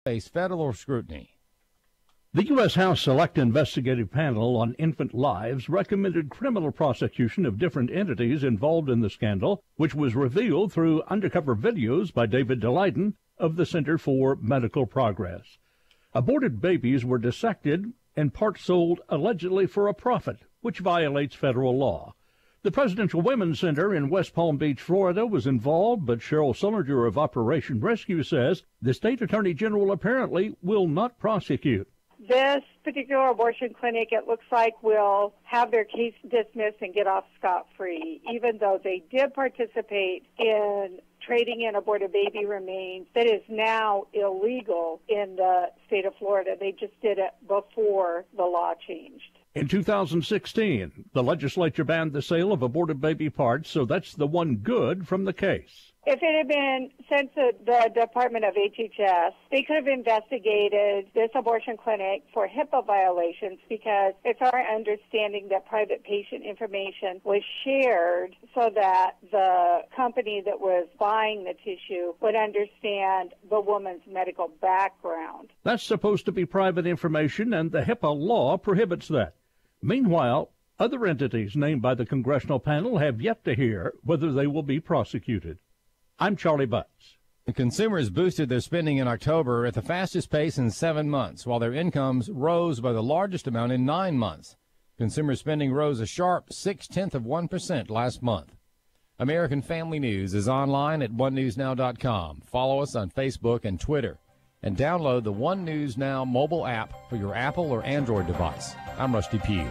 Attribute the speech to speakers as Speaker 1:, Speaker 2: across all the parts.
Speaker 1: face federal scrutiny.
Speaker 2: The U.S. House Select Investigative Panel on Infant Lives recommended criminal prosecution of different entities involved in the scandal, which was revealed through undercover videos by David Daleiden of the Center for Medical Progress. Aborted babies were dissected and parts sold allegedly for a profit, which violates federal law. The Presidential Women's Center in West Palm Beach, Florida, was involved, but Cheryl Sullinger of Operation Rescue says the state attorney general apparently will not prosecute.
Speaker 3: This particular abortion clinic, it looks like, will have their case dismissed and get off scot-free, even though they did participate in trading in aborted baby remains that is now illegal in the state of Florida. They just did it before the law changed.
Speaker 2: In 2016, the legislature banned the sale of aborted baby parts, so that's the one good from the case.
Speaker 3: If it had been sent to the Department of HHS, they could have investigated this abortion clinic for HIPAA violations, because it's our understanding that private patient information was shared so that the company that was buying the tissue would understand the woman's medical background.
Speaker 2: That's supposed to be private information, and the HIPAA law prohibits that. Meanwhile, other entities named by the congressional panel have yet to hear whether they will be prosecuted. I'm Charlie Butts.
Speaker 1: The consumers boosted their spending in October at the fastest pace in 7 months, while their incomes rose by the largest amount in 9 months. Consumer spending rose a sharp 0.6% last month. American Family News is online at onenewsnow.com. Follow us on Facebook and Twitter, and download the One News Now mobile app for your Apple or Android device. I'm Rusty Pugh.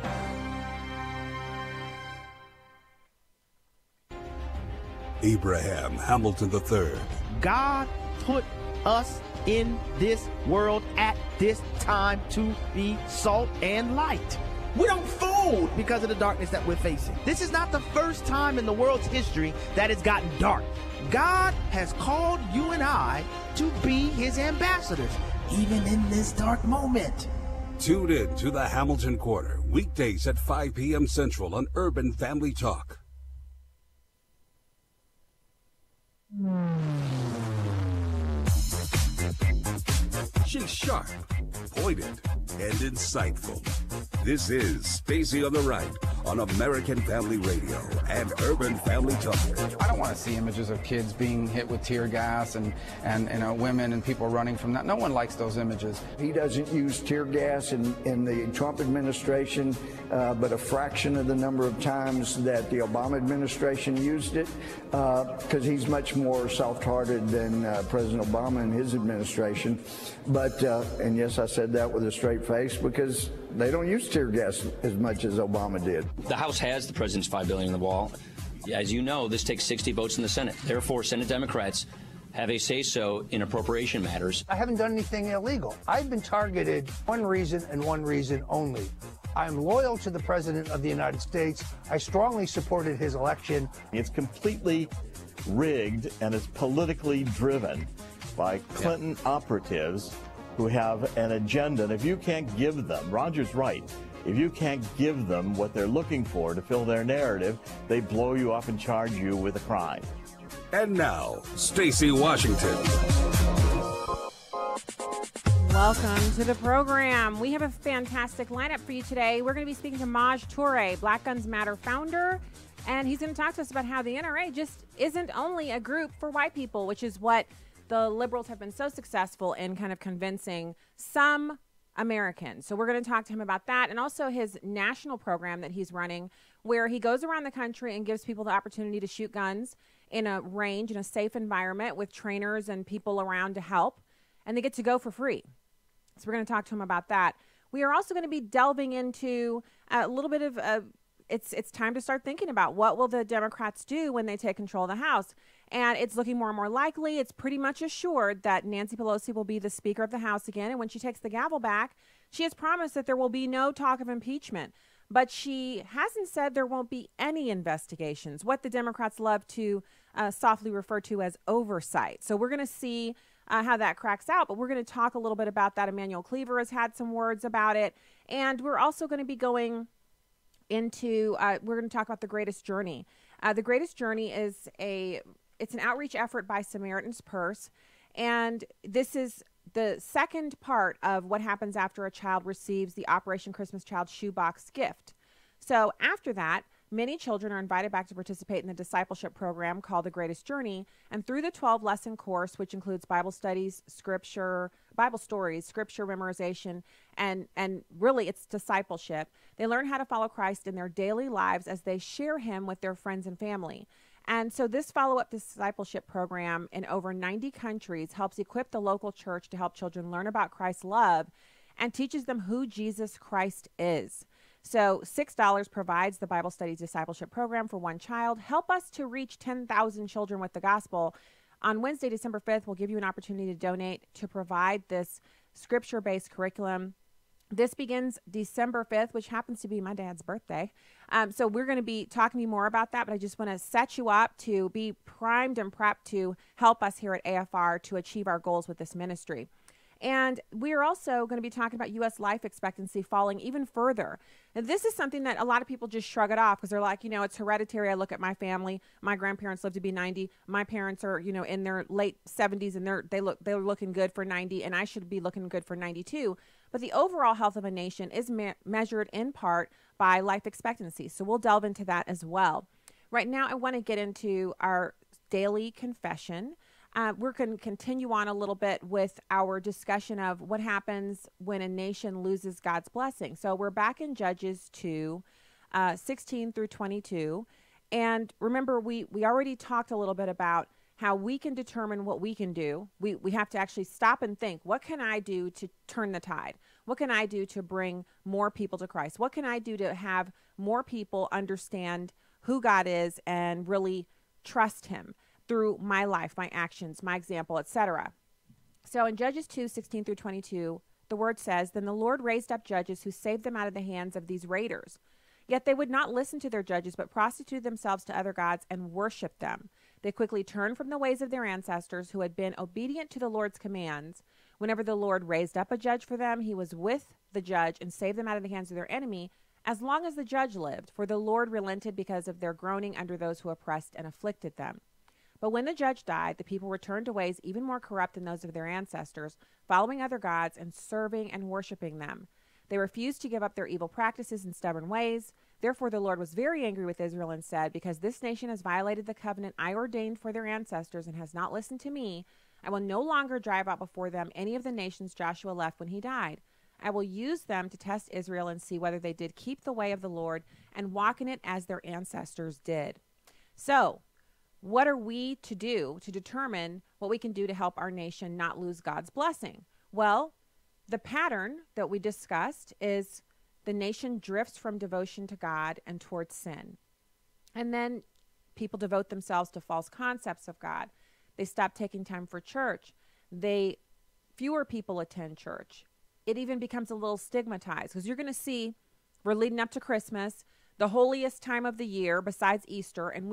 Speaker 4: Abraham Hamilton III.
Speaker 5: God put us in this world at this time to be salt and light. We don't fold because of the darkness that we're facing. This is not the first time in the world's history that it's gotten dark. God has called you and I to be his ambassadors, even in this dark moment.
Speaker 4: Tune in to the Hamilton Corner, weekdays at 5 p.m. Central on Urban Family Talk. She's sharp, pointed, and insightful. This is Stacy on the Right on American Family Radio and Urban Family Talk.
Speaker 6: I don't want to see images of kids being hit with tear gas and women and people running from that. No one likes those images.
Speaker 7: He doesn't use tear gas in the Trump administration, but a fraction of the number of times that the Obama administration used it, because he's much more soft-hearted than President Obama and his administration. But, and yes, I said that with a straight face, because they don't use tear gas as much as Obama did.
Speaker 8: The House has the president's $5 billion in the wall. As you know, this takes 60 votes in the Senate. Therefore, Senate Democrats have a say-so in appropriation matters.
Speaker 9: I haven't done anything illegal. I've been targeted one reason and one reason only. I'm loyal to the President of the United States. I strongly supported his election.
Speaker 10: It's completely rigged and it's politically driven by Clinton operatives who have an agenda. And if you can't give them, Roger's right, if you can't give them what they're looking for to fill their narrative, they blow you up and charge you with a crime.
Speaker 4: And now, Stacy Washington.
Speaker 11: Welcome to the program. We have a fantastic lineup for you today. We're going to be speaking to Maj Toure, Black Guns Matter founder, and he's going to talk to us about how the NRA just isn't only a group for white people, which is what the liberals have been so successful in kind of convincing some Americans. So we're going to talk to him about that, and also his national program that he's running, where he goes around the country and gives people the opportunity to shoot guns in a range, in a safe environment with trainers and people around to help, and they get to go for free. So we're going to talk to him about that. We are also going to be delving into a little bit of it's time to start thinking about what will the Democrats do when they take control of the House. And it's looking more and more likely. It's pretty much assured that Nancy Pelosi will be the Speaker of the House again. And when she takes the gavel back, she has promised that there will be no talk of impeachment. But she hasn't said there won't be any investigations, what the Democrats love to softly refer to as oversight. So we're going to see how that cracks out. But we're going to talk a little bit about that. Emmanuel Cleaver has had some words about it. And we're also going to be going into, we're going to talk about The Greatest Journey. The Greatest Journey is it's an outreach effort by Samaritan's Purse. And this is the second part of what happens after a child receives the Operation Christmas Child shoebox gift. So after that, many children are invited back to participate in the discipleship program called The Greatest Journey. And through the 12-lesson course, which includes Bible studies, Bible stories, scripture memorization, and really it's discipleship, they learn how to follow Christ in their daily lives as they share him with their friends and family. And so this follow-up discipleship program in over 90 countries helps equip the local church to help children learn about Christ's love and teaches them who Jesus Christ is. So $6 provides the Bible Study Discipleship Program for one child. Help us to reach 10,000 children with the gospel. On Wednesday, December 5th, we'll give you an opportunity to donate to provide this scripture-based curriculum. This begins December 5th, which happens to be my dad's birthday. So we're going to be talking to you more about that, but I just want to set you up to be primed and prepped to help us here at AFR to achieve our goals with this ministry. And we are also going to be talking about U.S. life expectancy falling even further. And this is something that a lot of people just shrug it off because they're like, it's hereditary. I look at my family. My grandparents lived to be 90. My parents are, in their late 70s, and they're looking good for 90, and I should be looking good for 92. But the overall health of a nation is measured in part by life expectancy. So we'll delve into that as well. Right now, I want to get into our daily confession. We're going to continue on a little bit with our discussion of what happens when a nation loses God's blessing. So we're back in Judges 2, 16 through 22. And remember, we already talked a little bit about how we can determine what we can do. We have to actually stop and think, what can I do to turn the tide? What can I do to bring more people to Christ? What can I do to have more people understand who God is and really trust him through my life, my actions, my example, etc. So in Judges 2, 16 through 22, the word says, "Then the Lord raised up judges who saved them out of the hands of these raiders. Yet they would not listen to their judges, but prostituted themselves to other gods and worshipped them. They quickly turned from the ways of their ancestors who had been obedient to the Lord's commands. Whenever the Lord raised up a judge for them, he was with the judge and saved them out of the hands of their enemy, as long as the judge lived, for the Lord relented because of their groaning under those who oppressed and afflicted them. But when the judge died, the people returned to ways even more corrupt than those of their ancestors, following other gods and serving and worshiping them. They refused to give up their evil practices and stubborn ways. Therefore the Lord was very angry with Israel and said, because this nation has violated the covenant I ordained for their ancestors and has not listened to me, I will no longer drive out before them any of the nations Joshua left when he died. I will use them to test Israel and see whether they did keep the way of the Lord and walk in it as their ancestors did." So, what are we to do to determine what we can do to help our nation not lose God's blessing? Well, the pattern that we discussed is the nation drifts from devotion to God and towards sin. And then people devote themselves to false concepts of God. They stop taking time for church. Fewer people attend church. It even becomes a little stigmatized because you're going to see, we're leading up to Christmas, the holiest time of the year besides Easter. And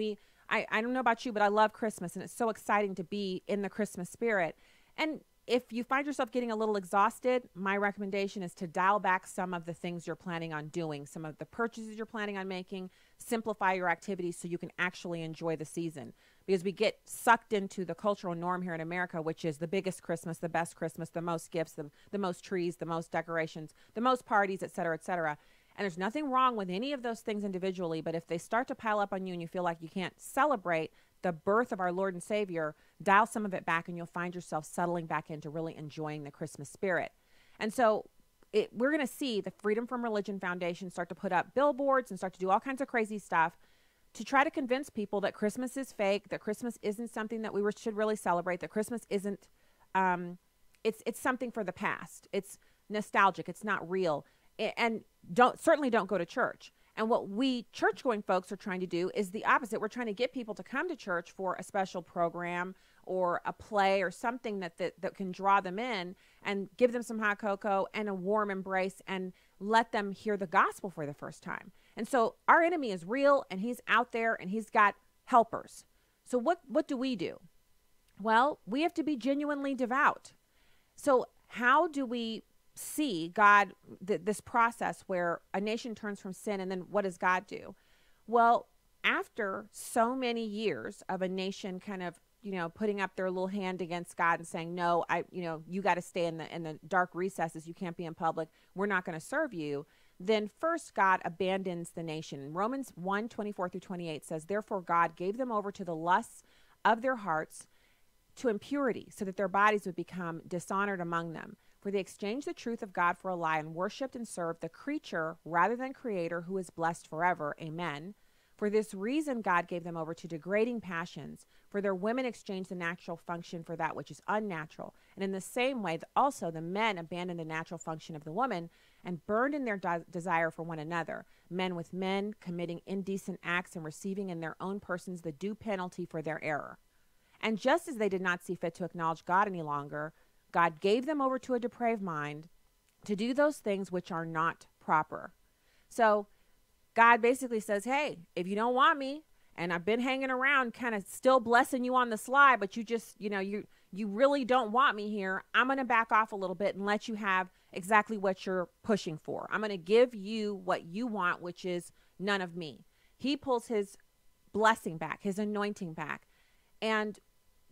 Speaker 11: I don't know about you, but I love Christmas, and it's so exciting to be in the Christmas spirit. And if you find yourself getting a little exhausted, my recommendation is to dial back some of the things you're planning on doing, some of the purchases you're planning on making, simplify your activities so you can actually enjoy the season. Because we get sucked into the cultural norm here in America, which is the biggest Christmas, the best Christmas, the most gifts, the most trees, the most decorations, the most parties, et cetera, et cetera. And there's nothing wrong with any of those things individually, but if they start to pile up on you and you feel like you can't celebrate the birth of our Lord and Savior, dial some of it back and you'll find yourself settling back into really enjoying the Christmas spirit. And so we're going to see the Freedom from Religion Foundation start to put up billboards and start to do all kinds of crazy stuff to try to convince people that Christmas is fake, that Christmas isn't something that we should really celebrate, that Christmas isn't, it's something for the past. It's nostalgic. It's not real. And certainly don't go to church. And what we church-going folks are trying to do is the opposite. We're trying to get people to come to church for a special program or a play or something that can draw them in and give them some hot cocoa and a warm embrace and let them hear the gospel for the first time. And so our enemy is real, and he's out there, and he's got helpers. So what do we do? Well, we have to be genuinely devout. So how do we see God, this process where a nation turns from sin, and then what does God do? Well, after so many years of a nation kind of putting up their little hand against God and saying, no, you got to stay in the dark recesses. You can't be in public. We're not going to serve you. Then first God abandons the nation. Romans 1:24-28 says, therefore God gave them over to the lusts of their hearts to impurity, so that their bodies would become dishonored among them. For they exchanged the truth of God for a lie and worshipped and served the creature rather than Creator, who is blessed forever. Amen. For this reason God gave them over to degrading passions, for their women exchanged the natural function for that which is unnatural. And in the same way, also the men abandoned the natural function of the woman and burned in their desire for one another, men with men, committing indecent acts and receiving in their own persons the due penalty for their error. And just as they did not see fit to acknowledge God any longer, God gave them over to a depraved mind to do those things which are not proper. So God basically says, hey, if you don't want me, and I've been hanging around kind of still blessing you on the sly, but you just, you really don't want me here, I'm going to back off a little bit and let you have exactly what you're pushing for. I'm going to give you what you want, which is none of me. He pulls his blessing back, his anointing back. And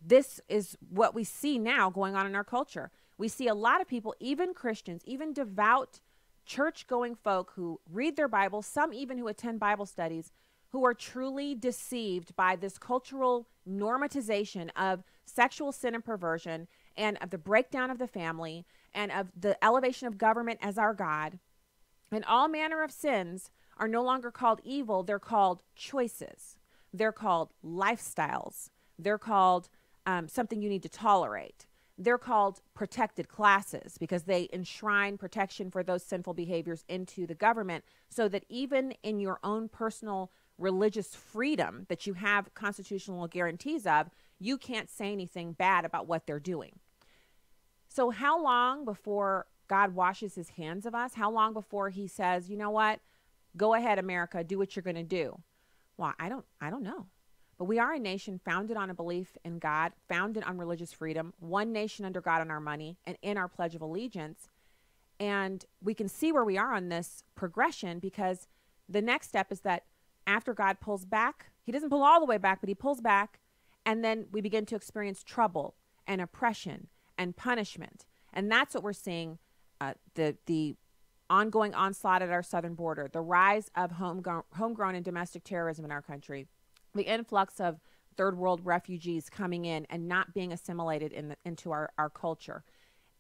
Speaker 11: this is what we see now going on in our culture. We see a lot of people, even Christians, even devout church-going folk who read their Bible, some even who attend Bible studies, who are truly deceived by this cultural normatization of sexual sin and perversion, and of the breakdown of the family, and of the elevation of government as our God. And all manner of sins are no longer called evil. They're called choices. They're called lifestyles. They're called something you need to tolerate. They're called protected classes because they enshrine protection for those sinful behaviors into the government, so that even in your own personal religious freedom that you have constitutional guarantees of, you can't say anything bad about what they're doing. So how long before God washes his hands of us? How long before he says, you know what, go ahead, America, do what you're going to do? Well, I don't know. But we are a nation founded on a belief in God, founded on religious freedom, one nation under God on our money, and in our Pledge of Allegiance. And we can see where we are on this progression, because the next step is that after God pulls back, he doesn't pull all the way back, but he pulls back, and then we begin to experience trouble and oppression and punishment. And that's what we're seeing, the ongoing onslaught at our southern border, the rise of homegrown and domestic terrorism in our country, the influx of third world refugees coming in and not being assimilated into our culture,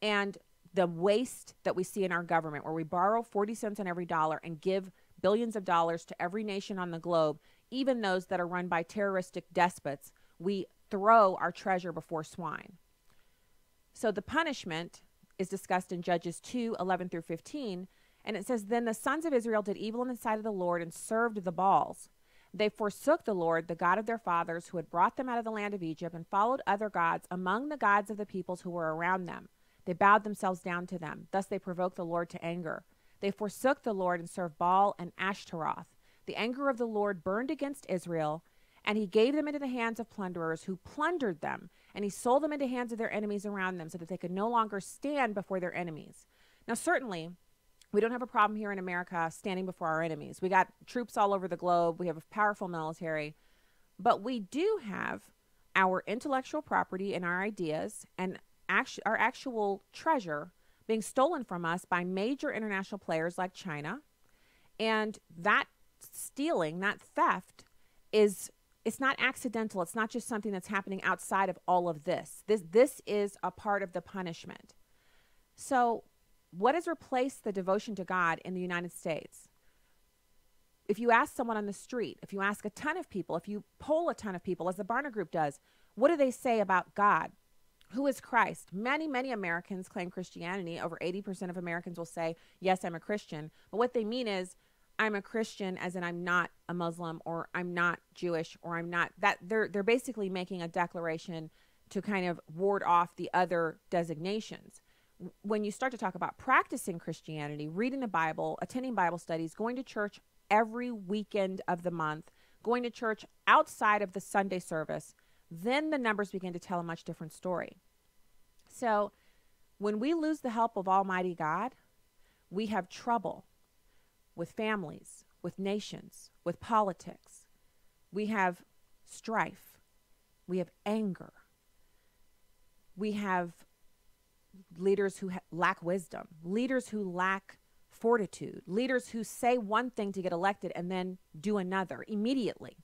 Speaker 11: and the waste that we see in our government, where we borrow 40 cents on every dollar and give billions of dollars to every nation on the globe, even those that are run by terroristic despots. We throw our treasure before swine. So the punishment is discussed in Judges 2:11-15, and it says, then the sons of Israel did evil in the sight of the Lord and served the Baals. They forsook the Lord, the God of their fathers, who had brought them out of the land of Egypt, and followed other gods among the gods of the peoples who were around them. They bowed themselves down to them. Thus they provoked the Lord to anger. They forsook the Lord and served Baal and Ashtaroth. The anger of the Lord burned against Israel, and he gave them into the hands of plunderers who plundered them, and he sold them into the hands of their enemies around them, so that they could no longer stand before their enemies. Now, certainly, we don't have a problem here in America standing before our enemies. We got troops all over the globe. We have a powerful military. But we do have our intellectual property and our ideas and our actual treasure being stolen from us by major international players like China. And that stealing, that theft, it's not accidental. It's not just something that's happening outside of all of this. This is a part of the punishment. So what has replaced the devotion to God in the United States? If you ask someone on the street, if you ask a ton of people, if you poll a ton of people, as the Barna Group does, what do they say about God? Who is Christ? Many, many Americans claim Christianity. Over 80% of Americans will say, yes, I'm a Christian. But what they mean is, I'm a Christian as in I'm not a Muslim, or I'm not Jewish, or I'm not that. They're basically making a declaration to kind of ward off the other designations. When you start to talk about practicing Christianity, reading the Bible, attending Bible studies, going to church every weekend of the month, going to church outside of the Sunday service, then the numbers begin to tell a much different story. So when we lose the help of Almighty God, we have trouble with families, with nations, with politics. We have strife. We have anger. We have leaders who lack wisdom, leaders who lack fortitude, leaders who say one thing to get elected and then do another immediately.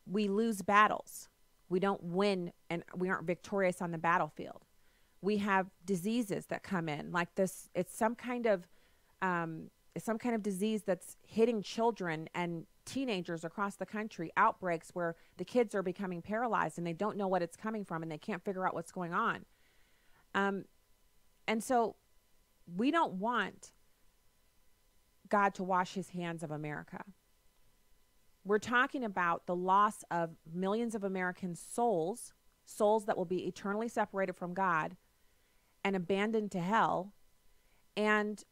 Speaker 11: We lose battles. We don't win, and we aren't victorious on the battlefield. We have diseases that come in like this. It's some kind of disease that's hitting children and teenagers across the country, outbreaks where the kids are becoming paralyzed and they don't know what it's coming from and they can't figure out what's going on. And so we don't want God to wash his hands of America. We're talking about the loss of millions of American souls that will be eternally separated from God and abandoned to hell. And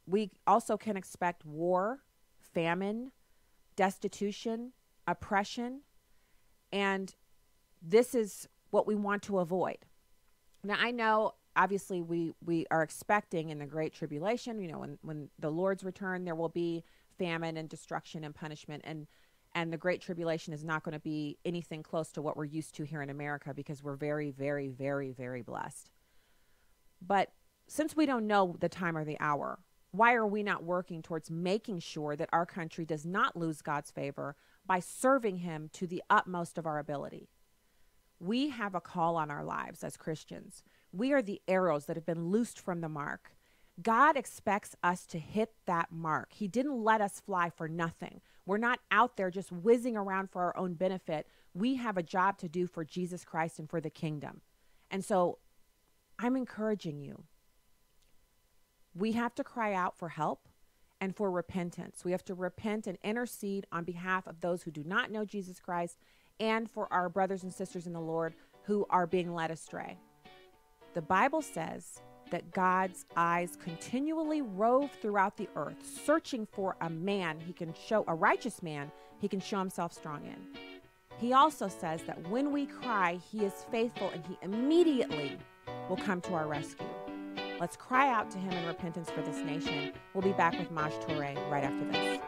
Speaker 11: we also can expect war, famine, destitution, oppression, and this is what we want to avoid. Now, I know, obviously, we are expecting in the Great Tribulation, you know, when the Lord's return, there will be famine and destruction and punishment, and the Great Tribulation is not going to be anything close to what we're used to here in America because we're very, very, very, very blessed. But since we don't know the time or the hour, why are we not working towards making sure that our country does not lose God's favor by serving him to the utmost of our ability? We have a call on our lives as Christians. We are the arrows that have been loosed from the mark. God expects us to hit that mark. He didn't let us fly for nothing. We're not out there just whizzing around for our own benefit. We have a job to do for Jesus Christ and for the kingdom. And so I'm encouraging you. We have to cry out for help and for repentance. We have to repent and intercede on behalf of those who do not know Jesus Christ and for our brothers and sisters in the Lord who are being led astray. The Bible says that God's eyes continually rove throughout the earth, searching for a man he can show, a righteous man he can show himself strong in. He also says that when we cry, he is faithful and he immediately will come to our rescue. Let's cry out to him in repentance for this nation. We'll be back with Maj Toure right after this.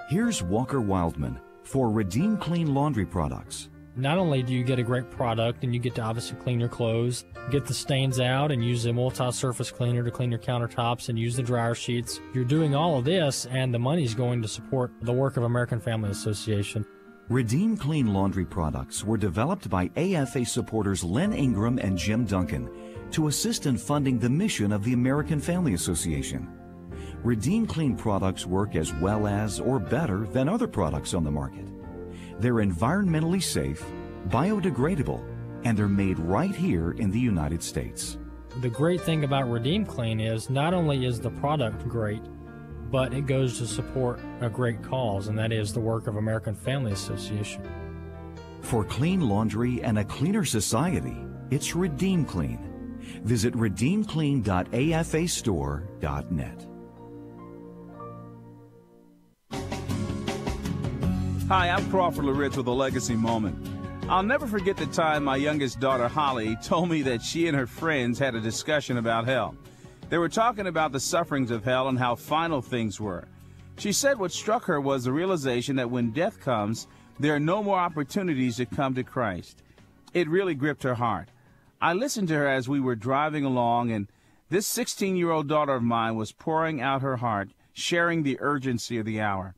Speaker 12: Here's Walker Wildman for Redeem Clean Laundry Products.
Speaker 13: Not only do you get a great product and you get to obviously clean your clothes, get the stains out and use a multi-surface cleaner to clean your countertops and use the dryer sheets. You're doing all of this and the money's going to support the work of American Family Association.
Speaker 12: Redeem Clean Laundry Products were developed by AFA supporters Len Ingram and Jim Duncan to assist in funding the mission of the American Family Association. Redeem Clean products work as well as or better than other products on the market. They're environmentally safe, biodegradable, and they're made right here in the United States.
Speaker 13: The great thing about Redeem Clean is not only is the product great, but it goes to support a great cause, and that is the work of American Family Association.
Speaker 12: For clean laundry and a cleaner society, it's Redeem Clean. Visit redeemclean.afastore.net.
Speaker 14: Hi, I'm Crawford Loritz with a legacy moment. I'll never forget the time my youngest daughter, Holly, told me that she and her friends had a discussion about hell. They were talking about the sufferings of hell and how final things were. She said what struck her was the realization that when death comes, there are no more opportunities to come to Christ. It really gripped her heart. I listened to her as we were driving along, and this 16-year-old daughter of mine was pouring out her heart, sharing the urgency of the hour.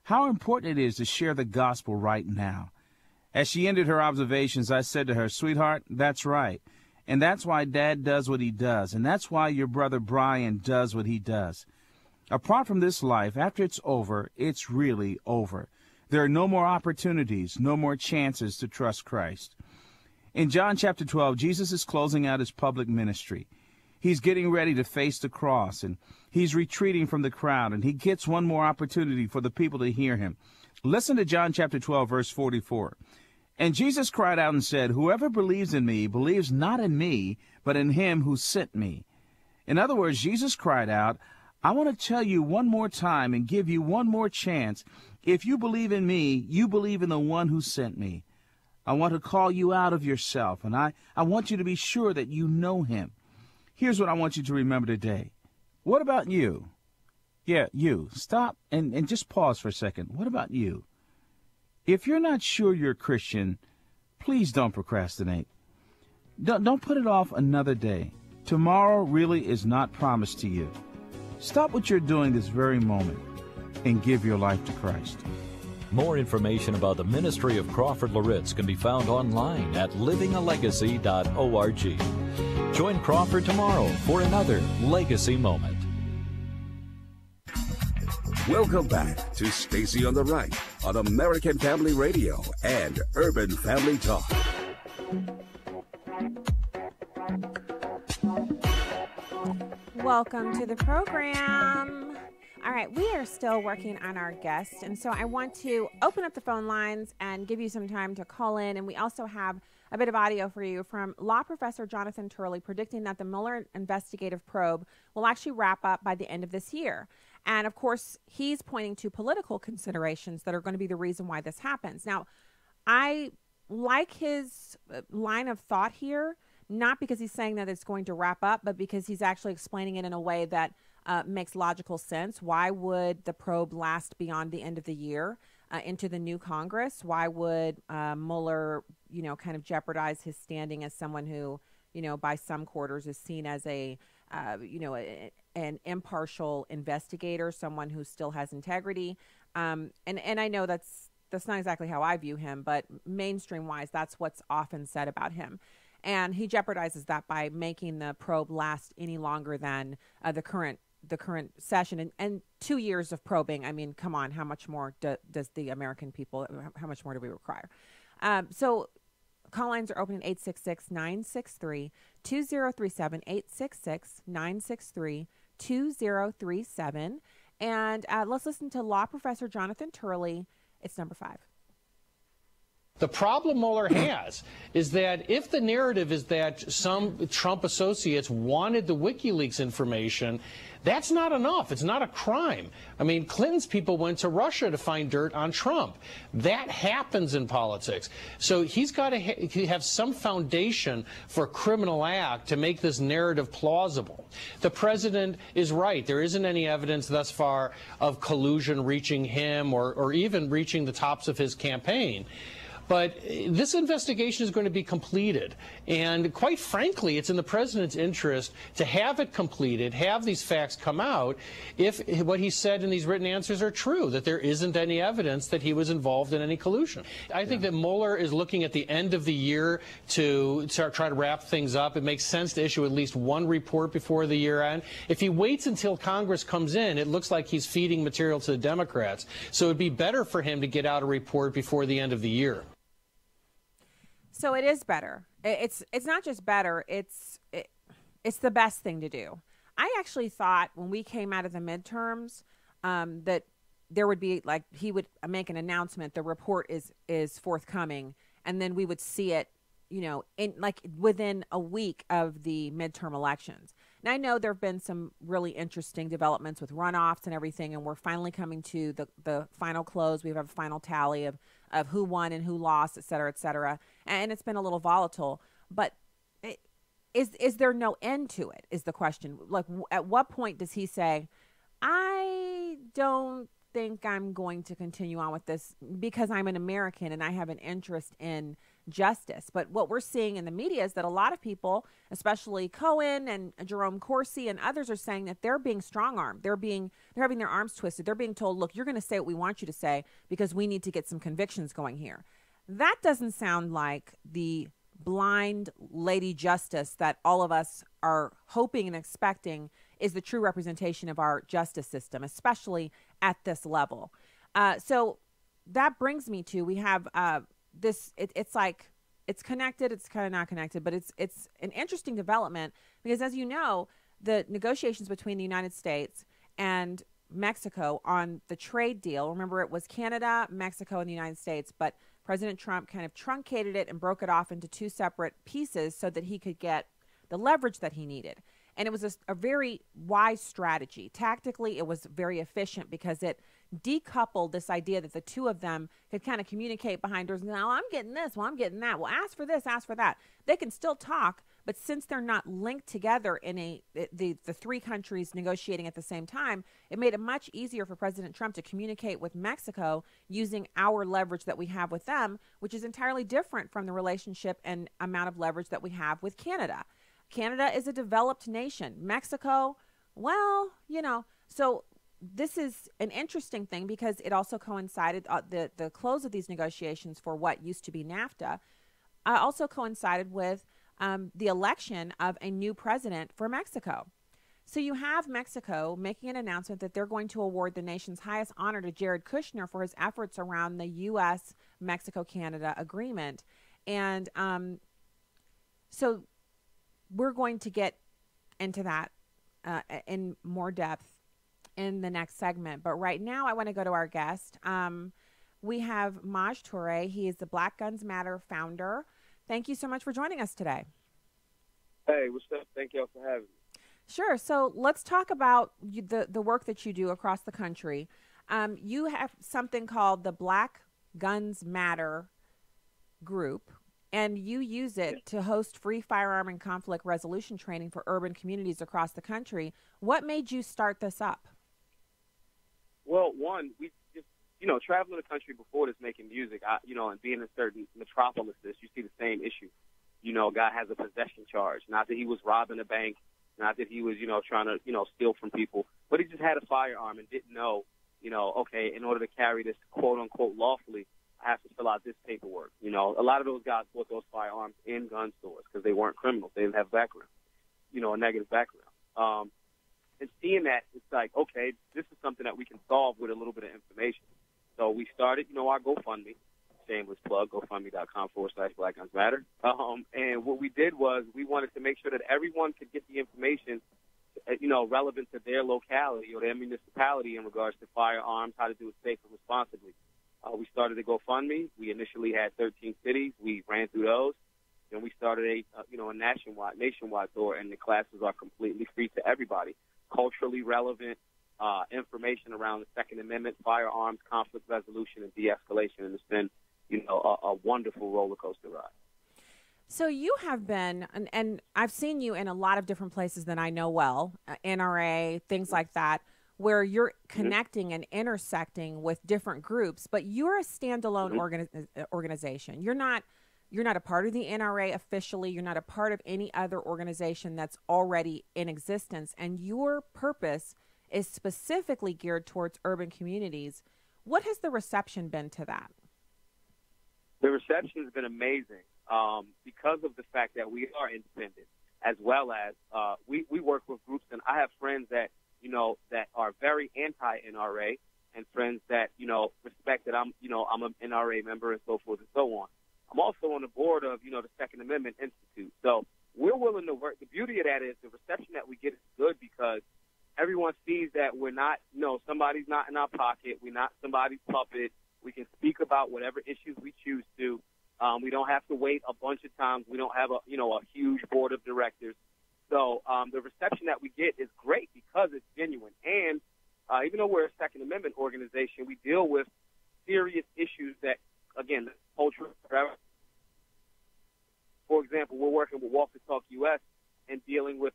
Speaker 14: How important it is to share the gospel right now. As she ended her observations, I said to her, "Sweetheart, that's right. And that's why Dad does what he does, and that's why your brother Brian does what he does. Apart from this life, after it's over, it's really over. There are no more opportunities, no more chances to trust Christ." In John chapter 12, Jesus is closing out his public ministry. He's getting ready to face the cross, and he's retreating from the crowd, and he gets one more opportunity for the people to hear him. Listen to John chapter 12, verse 44. "And Jesus cried out and said, 'Whoever believes in me believes not in me, but in him who sent me.'" In other words, Jesus cried out, "I want to tell you one more time and give you one more chance. If you believe in me, you believe in the one who sent me. I want to call you out of yourself, and I want you to be sure that you know him." Here's what I want you to remember today. What about you? Yeah, you. Stop and just pause for a second. What about you? If you're not sure you're a Christian, please don't procrastinate. Don't put it off another day. Tomorrow really is not promised to you. Stop what you're doing this very moment and give your life to Christ.
Speaker 15: More information about the ministry of Crawford Loritz can be found online at livingalegacy.org. Join Crawford tomorrow for another Legacy Moment.
Speaker 4: Welcome back to Stacy on the Right on American Family Radio and Urban Family Talk.
Speaker 11: Welcome to the program. All right, we are still working on our guest, and so I want to open up the phone lines and give you some time to call in. And we also have a bit of audio for you from law professor Jonathan Turley predicting that the Mueller investigative probe will actually wrap up by the end of this year. And of course, he's pointing to political considerations that are going to be the reason why this happens. Now, I like his line of thought here, not because he's saying that it's going to wrap up, but because he's actually explaining it in a way that makes logical sense. Why would the probe last beyond the end of the year into the new Congress? Why would Mueller, kind of jeopardize his standing as someone who, by some quarters is seen as an impartial investigator, someone who still has integrity. And I know that's not exactly how I view him, but mainstream wise, that's what's often said about him. And he jeopardizes that by making the probe last any longer than the current session. And 2 years of probing, I mean, come on, how much more does the American people, how much more do we require? So call lines are open at 866-963-2037, 866-963-2037. And let's listen to law professor Jonathan Turley. It's number 5.
Speaker 16: The problem Mueller has is that if the narrative is that some Trump associates wanted the WikiLeaks information, that's not enough. It's not a crime. I mean, Clinton's people went to Russia to find dirt on Trump. That happens in politics. So he's got to have some foundation for a criminal act to make this narrative plausible. The president is right. There isn't any evidence thus far of collusion reaching him or even reaching the tops of his campaign. But this investigation is going to be completed. And quite frankly, it's in the president's interest to have it completed, have these facts come out, if what he said in these written answers are true, that there isn't any evidence that he was involved in any collusion. I think that Mueller is looking at the end of the year to try to wrap things up. It makes sense to issue at least one report before the year end. If he waits until Congress comes in, it looks like he's feeding material to the Democrats. So it would be better for him to get out a report before the end of the year.
Speaker 11: So it is better. It's not just better. It's the best thing to do. I actually thought when we came out of the midterms that there would be, like, he would make an announcement, the report is forthcoming, and then we would see it, in like within a week of the midterm elections. Now, I know there have been some really interesting developments with runoffs and everything, and we're finally coming to the final close. We have a final tally of who won and who lost, et cetera, and it's been a little volatile. But is there no end to it, is the question. Like, at what point does he say, I don't think I'm going to continue on with this because I'm an American and I have an interest in justice? But what we're seeing in the media is that a lot of people, especially Cohen and Jerome Corsi and others, are saying that they're being strong-armed. They're having their arms twisted. They're being told, look, you're going to say what we want you to say because we need to get some convictions going here. That doesn't sound like the blind lady justice that all of us are hoping and expecting is the true representation of our justice system, especially at this level. So that brings me to, we have this, it's like, it's connected, it's kind of not connected, but it's an interesting development because, as you know, the negotiations between the United States and Mexico on the trade deal, remember it was Canada, Mexico, and the United States, but President Trump kind of truncated it and broke it off into two separate pieces so that he could get the leverage that he needed. And it was a very wise strategy. Tactically, it was very efficient because it decoupled this idea that the two of them could kind of communicate behind doors and go, oh, I'm getting this, well, I'm getting that. Well, ask for this, ask for that. They can still talk, But since they're not linked together in the three countries negotiating at the same time, it made it much easier for President Trump to communicate with Mexico using our leverage that we have with them, which is entirely different from the relationship and amount of leverage that we have with Canada. Canada is a developed nation. Mexico, well, so this is an interesting thing because it also coincided, the close of these negotiations for what used to be NAFTA also coincided with the election of a new president for Mexico. So you have Mexico making an announcement that they're going to award the nation's highest honor to Jared Kushner for his efforts around the U.S.-Mexico-Canada agreement. And so we're going to get into that in more depth in the next segment. But right now I want to go to our guest. We have Maj Toure. He is the Black Guns Matter founder. Thank you so much for joining us today.
Speaker 17: Hey, what's up? Thank y'all for having me.
Speaker 11: Sure. So let's talk about the work that you do across the country. You have something called the Black Guns Matter group, and you use it to host free firearm and conflict resolution training for urban communities across the country. What made you start this up?
Speaker 17: Well, one, we just, traveling the country before this, making music, and being in certain metropolises, you see the same issue. A guy has a possession charge. Not that he was robbing a bank, not that he was, trying to, steal from people, but he just had a firearm and didn't know, okay, in order to carry this quote unquote lawfully, I have to fill out this paperwork. A lot of those guys bought those firearms in gun stores because they weren't criminals. They didn't have a background, a negative background. And seeing that, it's like, okay, this is something that we can solve with a little bit of information. So we started, our GoFundMe, shameless plug, GoFundMe.com/Black Guns Matter. And what we did was we wanted to make sure that everyone could get the information, relevant to their locality or their municipality in regards to firearms, how to do it safe and responsibly. We started a GoFundMe. We initially had 13 cities. We ran through those. Then we started a nationwide tour, and the classes are completely free to everybody. Culturally relevant information around the Second Amendment, firearms, conflict resolution, and de-escalation. And it's been, a wonderful roller coaster ride.
Speaker 11: So you have been, and I've seen you in a lot of different places that I know well, NRA, things like that, where you're connecting and intersecting with different groups, but you're a standalone organization. You're not a part of the NRA officially. You're not a part of any other organization that's already in existence, and your purpose is specifically geared towards urban communities. What has the reception been to that?
Speaker 17: The reception has been amazing because of the fact that we are independent, as well as we work with groups, and I have friends that that are very anti-NRA, and friends that respect that I'm an NRA member and so forth and so on. I'm also on the board of the Second Amendment Institute, so we're willing to work. The beauty of that is the reception that we get is good because everyone sees that we're not somebody's not in our pocket. We're not somebody's puppet. We can speak about whatever issues we choose to. We don't have to wait a bunch of times. We don't have a huge board of directors. So the reception that we get is great because it's genuine. And even though we're a Second Amendment organization, we deal with serious issues that, again, culture. For example, we're working with Walk the Talk US and dealing with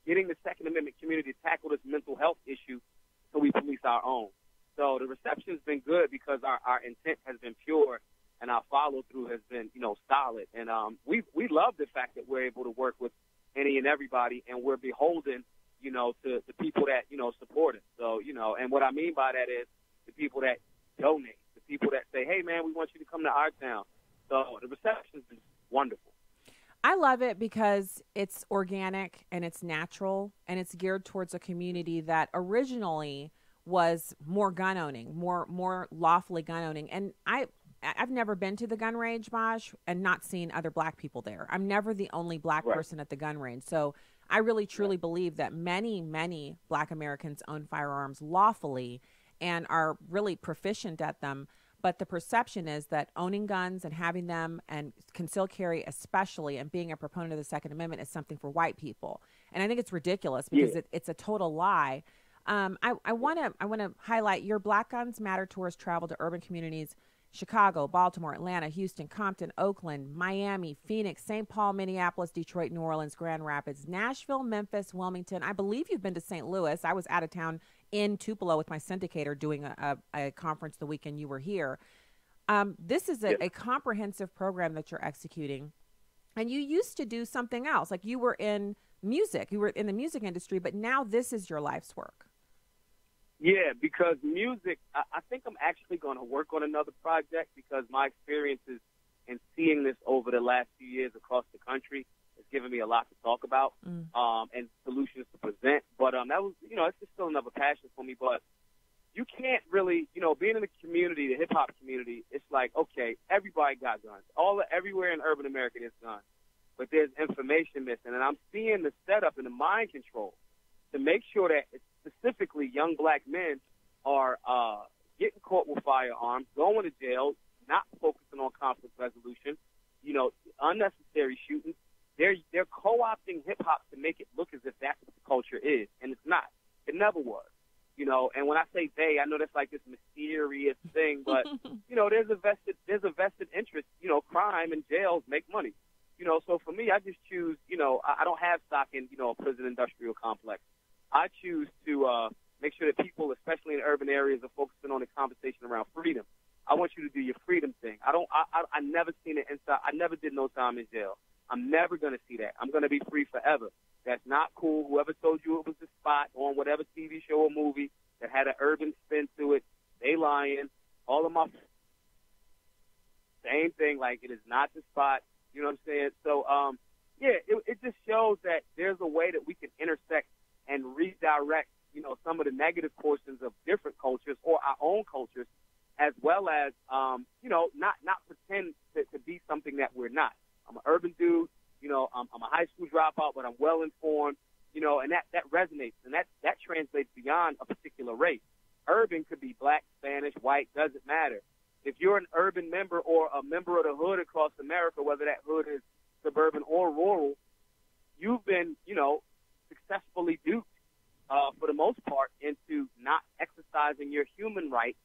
Speaker 17: getting the Second Amendment community to tackle this mental health issue so we police our own. So the reception has been good because our intent has been pure and our follow-through has been, solid. And we love the fact that we're able to work with any and everybody, and we're beholden, to the people that, support us. So, and what I mean by that is the people that donate, the people that say, hey, man, we want you to come to our town. So the reception has been wonderful.
Speaker 11: I love it because it's organic and it's natural and it's geared towards a community that originally was more gun owning, more lawfully gun owning. And I've never been to the gun range, Maj, and not seen other black people there. I'm never the only black person at the gun range. So I really, truly believe that many, many black Americans own firearms lawfully and are really proficient at them. But the perception is that owning guns and having them and concealed carry especially and being a proponent of the Second Amendment is something for white people. And I think it's ridiculous because it's a total lie. I want to highlight your Black Guns Matter tours travel to urban communities Chicago, Baltimore, Atlanta, Houston, Compton, Oakland, Miami, Phoenix, St. Paul, Minneapolis, Detroit, New Orleans, Grand Rapids, Nashville, Memphis, Wilmington. I believe you've been to St. Louis. I was out of town in Tupelo with my syndicator doing a conference the weekend you were here. This is a comprehensive program that you're executing. And you used to do something else. Like you were in music. You were in the music industry, but now this is your life's work.
Speaker 17: Yeah, because music, I think I'm actually going to work on another project because my experiences in seeing this over the last few years across the country has given me a lot to talk about and solutions to present. But that was, it's just still another passion for me. But you can't really, being in the community, the hip-hop community, it's like, okay, everybody got guns. Everywhere in urban America there's guns. But there's information missing. And I'm seeing the setup and the mind control to make sure that specifically young black men are getting caught with firearms, going to jail, not focusing on conflict resolution, unnecessary shootings. They're co-opting hip-hop to make it look as if that's what the culture is, and it's not. It never was. And when I say they, I know that's like this mysterious thing, but, there's a vested interest. Crime and jails make money. So for me, I just choose, I don't have stock in, a prison industrial complex. I choose to make sure that people, especially in urban areas, are focusing on the conversation around freedom. I want you to do your freedom thing. I never seen it inside. I never did no time in jail. I'm never going to see that. I'm going to be free forever. That's not cool. Whoever told you it was the spot on whatever TV show or movie that had an urban spin to it, they lying. All of my same thing. Like, it is not the spot. You know what I'm saying? So, it just shows that there's a way that we can intersect and redirect, some of the negative portions of different cultures or our own cultures, as well as, not pretend to be something that we're not. I'm an urban dude, I'm a high school dropout, but I'm well informed, and that resonates, and that translates beyond a particular race. Urban could be black, Spanish, white, doesn't matter. If you're an urban member or a member of the hood across America, whether that hood is suburban or rural, you've been, successfully duped, for the most part, into not exercising your human right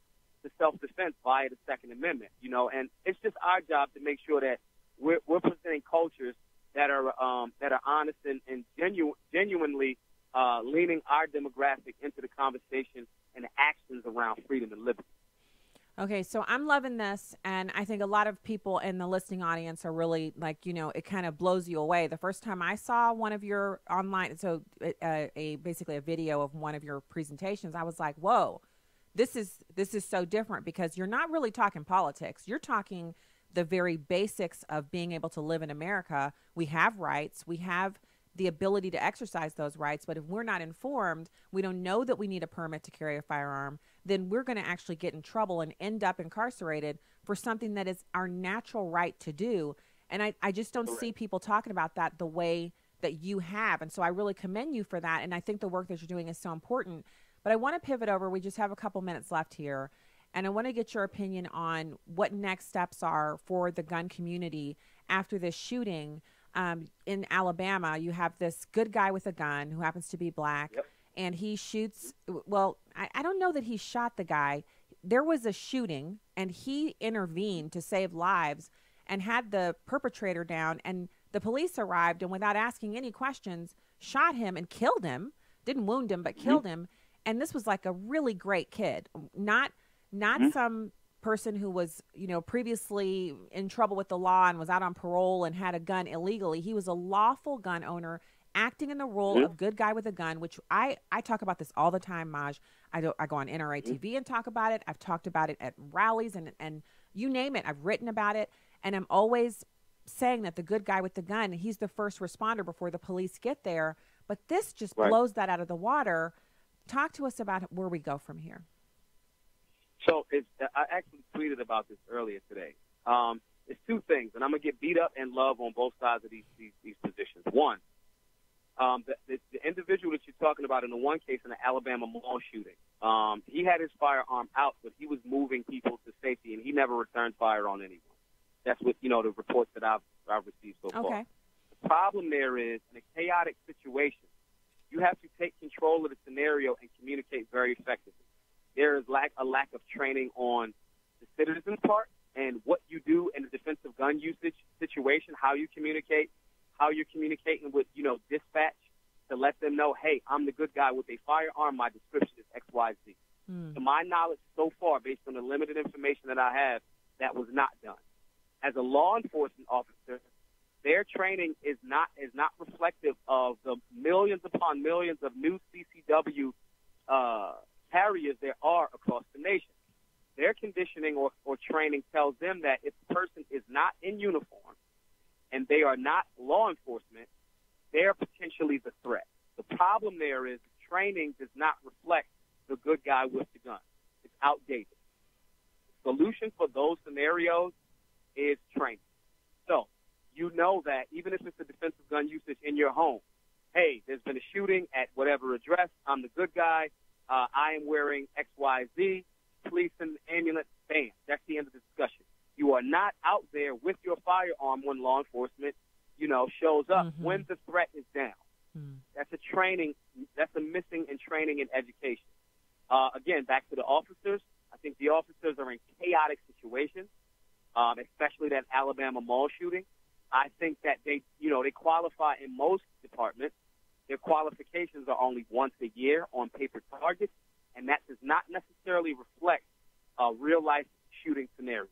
Speaker 17: to self-defense via the Second Amendment, and it's just our job to make sure that we're presenting cultures that are honest and genuinely leaning our demographic into the conversation and the actions around freedom and liberty.
Speaker 11: Okay, so I'm loving this, and I think a lot of people in the listening audience are really like, it kind of blows you away. The first time I saw one of your online, basically a video of one of your presentations, I was like, whoa, this is so different because you're not really talking politics. You're talking the very basics of being able to live in America. We have rights. We have the ability to exercise those rights. But if we're not informed, we don't know that we need a permit to carry a firearm, then we're going to actually get in trouble and end up incarcerated for something that is our natural right to do. And I just don't see people talking about that the way that you have. And so I really commend you for that. And I think the work that you're doing is so important. But I want to pivot over. We just have a couple minutes left here. And I want to get your opinion on what next steps are for the gun community after this shooting in Alabama. You have this good guy with a gun who happens to be black, and he shoots. Well, I don't know that he shot the guy. There was a shooting, and he intervened to save lives and had the perpetrator down, and the police arrived and without asking any questions, shot him and killed him. Didn't wound him, but killed him. And this was like a really great kid, not some person who was, previously in trouble with the law and was out on parole and had a gun illegally. He was a lawful gun owner acting in the role of good guy with a gun, which I talk about this all the time, Maj. I go on NRA TV and talk about it. I've talked about it at rallies and you name it. I've written about it. And I'm always saying that the good guy with the gun, he's the first responder before the police get there. But this just blows that out of the water. Talk to us about where we go from here.
Speaker 17: So I actually tweeted about this earlier today. It's two things, and I'm going to get beat up and love on both sides of these positions. One, the individual that you're talking about in the one case in the Alabama mall shooting, he had his firearm out, but he was moving people to safety, and he never returned fire on anyone. That's what, the reports that I've received so far. The problem there is, in a chaotic situation, you have to take control of the scenario and communicate very effectively. There is a lack of training on the citizen's part and what you do in a defensive gun usage situation, how you communicate, how you're communicating with, dispatch to let them know, hey, I'm the good guy with a firearm. My description is X, Y, Z. To my knowledge so far, based on the limited information that I have, that was not done. As a law enforcement officer, their training is not reflective of the millions upon millions of new CCW carriers there are across the nation. Their conditioning or training tells them that if a person is not in uniform and they are not law enforcement, they're potentially the threat. The problem there is training does not reflect the good guy with the gun. It's outdated. The solution for those scenarios is training. So you know that even if it's a defensive gun usage in your home, hey, there's been a shooting at whatever address. I'm the good guy. I am wearing X, Y, Z. Police and ambulance, bam. That's the end of the discussion. You are not out there with your firearm when law enforcement, shows up, when the threat is down. That's a missing in training and education. Again, back to the officers. I think the officers are in chaotic situations, especially that Alabama mall shooting. I think that they qualify in most departments. Their qualifications are only once a year on paper targets, and that does not necessarily reflect a real-life shooting scenario.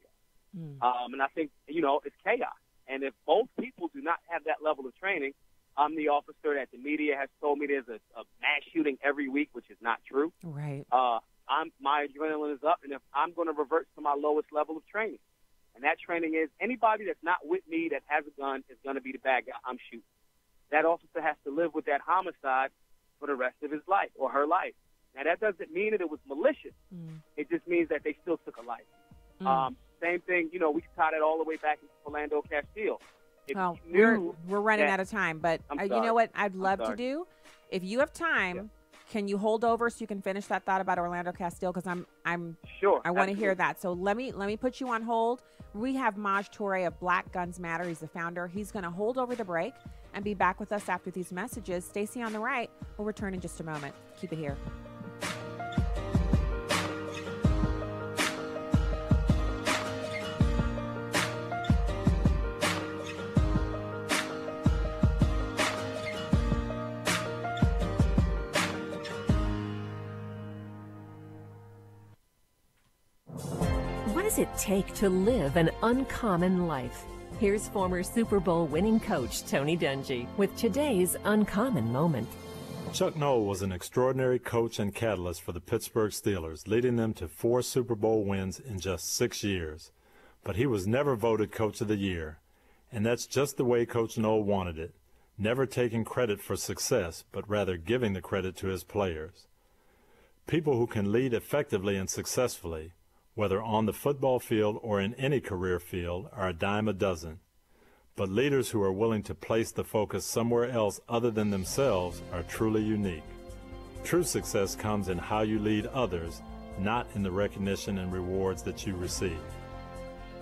Speaker 17: And I think, it's chaos. And if both people do not have that level of training, I'm the officer that the media has told me there's a mass shooting every week, which is not true.
Speaker 11: Right.
Speaker 17: My adrenaline is up, and if I'm going to revert to my lowest level of training. And that training is anybody that's not with me that has a gun is going to be the bad guy I'm shooting. That officer has to live with that homicide for the rest of his life or her life. Now, that doesn't mean that it was malicious. It just means that they still took a life. Same thing, we can tie that all the way back into Philando Castile.
Speaker 11: We're running out of time, but you know what I'd love to do? If you have time, can you hold over so you can finish that thought about Orlando Castile? Because I'm
Speaker 17: sure.
Speaker 11: I want to hear that. So let me put you on hold. We have Maj Toure of Black Guns Matter. He's the founder. He's going to hold over the break and be back with us after these messages. Stacy on the right will return in just a moment. Keep it here.
Speaker 18: What does it take to live an uncommon life? Here's former Super Bowl winning coach Tony Dungy with today's uncommon moment.
Speaker 19: Chuck Noll was an extraordinary coach and catalyst for the Pittsburgh Steelers, leading them to 4 Super Bowl wins in just 6 years. But he was never voted Coach of the Year, and that's just the way Coach Noll wanted it, never taking credit for success, but rather giving the credit to his players. People who can lead effectively and successfully, whether on the football field or in any career field, are a dime a dozen. But leaders who are willing to place the focus somewhere else other than themselves are truly unique. True success comes in how you lead others, not in the recognition and rewards that you receive.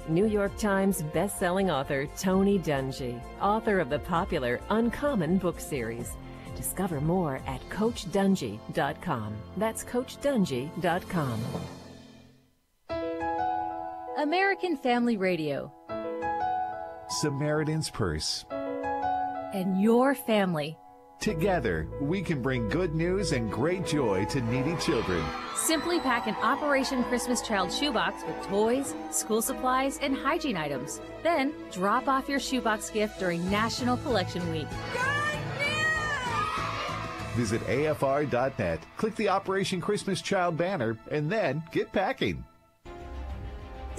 Speaker 18: New York Times best-selling author Tony Dungy, author of the popular Uncommon book series. Discover more at CoachDungy.com. That's CoachDungy.com.
Speaker 20: American Family Radio.
Speaker 21: Samaritan's Purse.
Speaker 20: And your family.
Speaker 21: Together, we can bring good news and great joy to needy children.
Speaker 20: Simply pack an Operation Christmas Child shoebox with toys, school supplies, and hygiene items. Then, drop off your shoebox gift during National Collection Week.
Speaker 21: Visit AFR.net, click the Operation Christmas Child banner, and then get packing.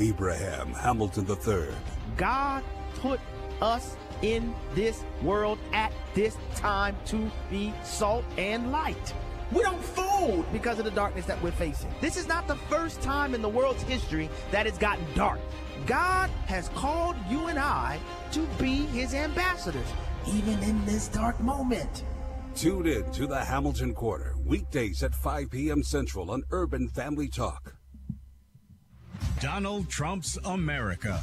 Speaker 4: Abraham Hamilton III.
Speaker 5: God put us in this world at this time to be salt and light. We don't fold because of the darkness that we're facing. This is not the first time in the world's history that it's gotten dark. God has called you and I to be his ambassadors, even in this dark moment.
Speaker 4: Tune in to the Hamilton Quarter, weekdays at 5 p.m. Central on Urban Family Talk.
Speaker 22: Donald Trump's America.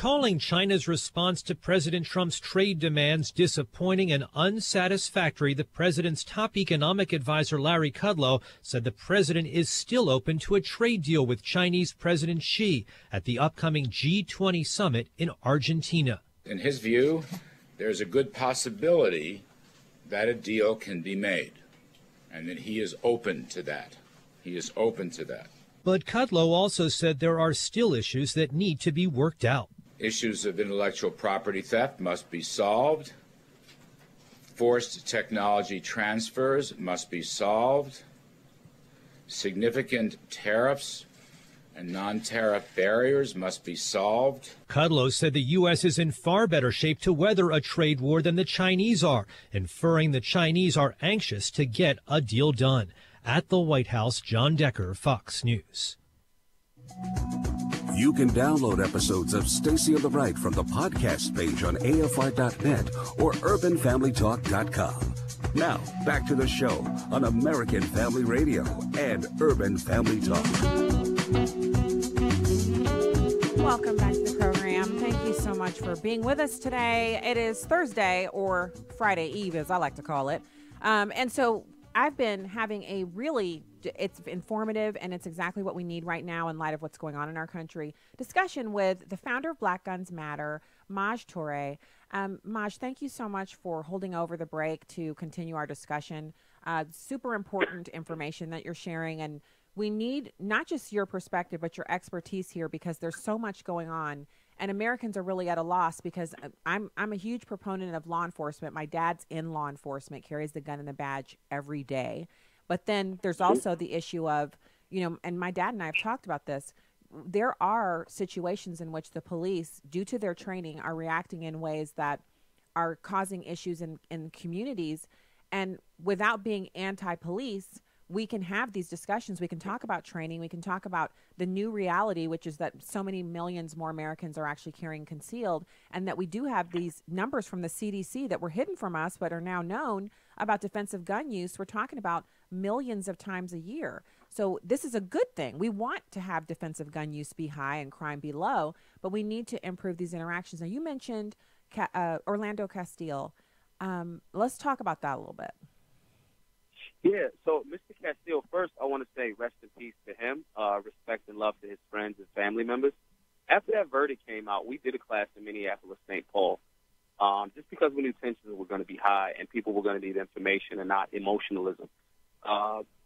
Speaker 3: calling China's response to President Trump's trade demands disappointing and unsatisfactory. The president's top economic advisor, Larry Kudlow, said the president is still open to a trade deal with Chinese President Xi at the upcoming G20 summit in Argentina.
Speaker 22: In his view, there's a good possibility that a deal can be made, and that he is open to that. He is open to that.
Speaker 3: But Kudlow also said there are still issues that need to be worked out.
Speaker 22: Issues of intellectual property theft must be solved. Forced technology transfers must be solved. Significant tariffs and non-tariff barriers must be solved.
Speaker 3: Kudlow said the U.S. is in far better shape to weather a trade war than the Chinese are, inferring the Chinese are anxious to get a deal done. At the White House, John Decker, Fox News.
Speaker 4: You can download episodes of Stacy on the Right from the podcast page on AFR.net or UrbanFamilyTalk.com. Now, back to the show on American Family Radio and Urban Family Talk.
Speaker 11: Welcome back to the program. Thank you so much for being with us today. It is Thursday, or Friday Eve, as I like to call it. And so I've been having a really, it's informative, and it's exactly what we need right now in light of what's going on in our country, discussion with the founder of Black Guns Matter, Maj Toure. Maj, thank you so much for holding over the break to continue our discussion. Super important information that you're sharing, and we need not just your perspective, but your expertise here, because there's so much going on. And Americans are really at a loss, because I'm a huge proponent of law enforcement. My dad's in law enforcement, carries the gun and the badge every day. But then there's also the issue of, and my dad and I have talked about this, there are situations in which the police, due to their training, are reacting in ways that are causing issues in communities. And without being anti-police, we can have these discussions. We can talk about training. We can talk about the new reality, which is that so many millions more Americans are actually carrying concealed, and that we do have these numbers from the CDC that were hidden from us but are now known about defensive gun use. We're talking about millions of times a year. So this is a good thing. We want to have defensive gun use be high and crime be low, but we need to improve these interactions. Now, you mentioned Orlando Castile. Let's talk about that a little bit.
Speaker 17: Yeah, so Mr. Castile, first I want to say rest in peace to him, respect and love to his friends and family members. After that verdict came out, we did a class in Minneapolis, St. Paul, just because we knew tensions were going to be high and people were going to need information and not emotionalism.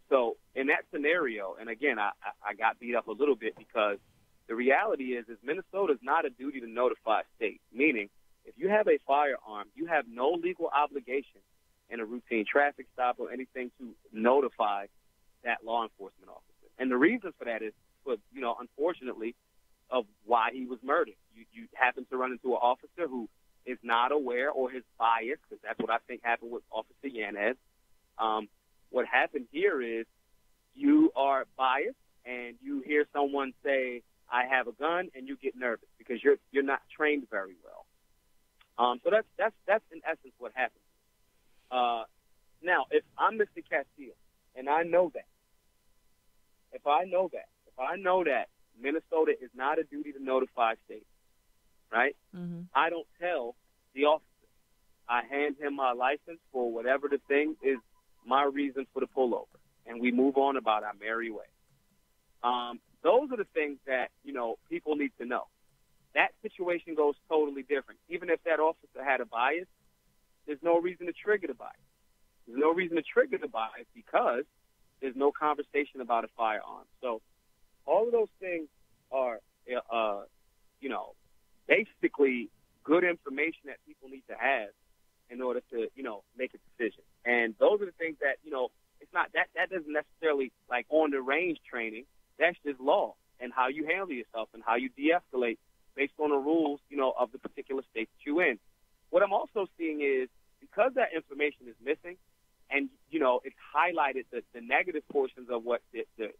Speaker 17: So in that scenario, and again, I got beat up a little bit, because the reality is Minnesota is not a duty to notify state, meaning if you have a firearm, you have no legal obligation in a routine traffic stop or anything to notify that law enforcement officer. And the reason for that is, unfortunately, of why he was murdered. You happen to run into an officer who is not aware or is biased, because that's what I think happened with Officer Yanez. What happened here is you are biased and you hear someone say, I have a gun, and you get nervous because you're not trained very well. So that's in essence what happened. Now, if I'm Mr. Castile, and I know that, if I know that Minnesota is not a duty to notify state, right? Mm-hmm. I don't tell the officer. I hand him my license for whatever the thing is, my reason for the pullover, and we move on about our merry way. Those are the things that, people need to know. That situation goes totally different. Even if that officer had a bias, there's no reason to trigger the bias. There's no reason to trigger the bias because there's no conversation about a firearm. So all of those things are, basically good information that people need to have in order to, make a decision. And those are the things that, it's not that doesn't necessarily like on the range training. That's just law and how you handle yourself and how you de-escalate based on the rules, of the particular state that you're in. What I'm also seeing is, because that information is missing, and it's highlighted the negative portions of what the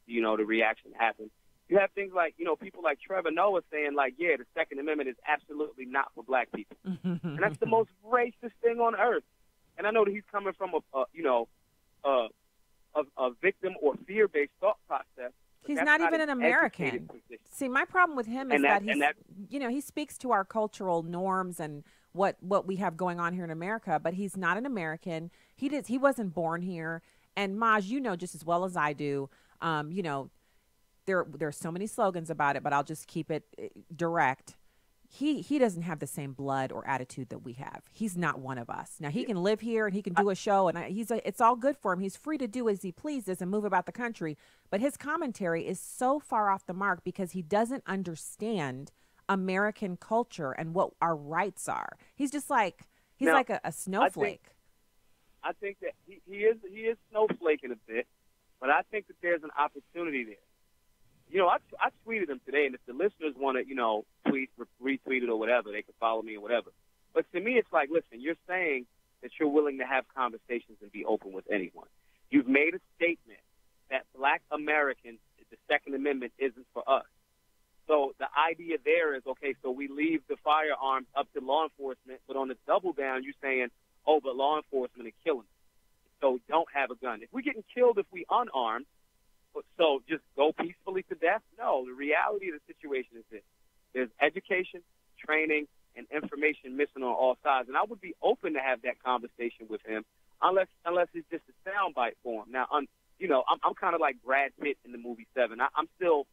Speaker 17: reaction happened. You have things like people like Trevor Noah saying the Second Amendment is absolutely not for black people, and that's the most racist thing on earth. And I know that he's coming from a victim or fear-based thought process.
Speaker 11: He's
Speaker 17: That's
Speaker 11: not even
Speaker 17: an
Speaker 11: an American.
Speaker 17: educated position.
Speaker 11: See, my problem with him is that he's, he speaks to our cultural norms and what we have going on here in America, but he's not an American. He wasn't born here. And Maj, you know just as well as I do, there's so many slogans about it, but I'll just keep it direct. He doesn't have the same blood or attitude that we have. He's not one of us. Now, he can live here and he can do a show, and it's all good for him. He's free to do as he pleases and move about the country. But his commentary is so far off the mark because he doesn't understand American culture and what our rights are. He's just like, like a snowflake.
Speaker 17: I think that he is snowflaking a bit, but I think that there's an opportunity there. I tweeted him today, and if the listeners want to, tweet, retweet it or whatever, they can follow me or whatever. But to me, it's like, listen, you're saying that you're willing to have conversations and be open with anyone. You've made a statement that Black Americans, the Second Amendment isn't for us. So the idea there is, okay, so we leave the firearms up to law enforcement, but on the double down, you're saying, oh, but law enforcement are killing us. So don't have a gun. If we're getting killed if we unarmed, so just go peacefully to death? No, the reality of the situation is this. There's education, training, and information missing on all sides. And I would be open to have that conversation with him unless it's just a soundbite for him. Now, I'm kind of like Brad Pitt in the movie Seven. I'm still,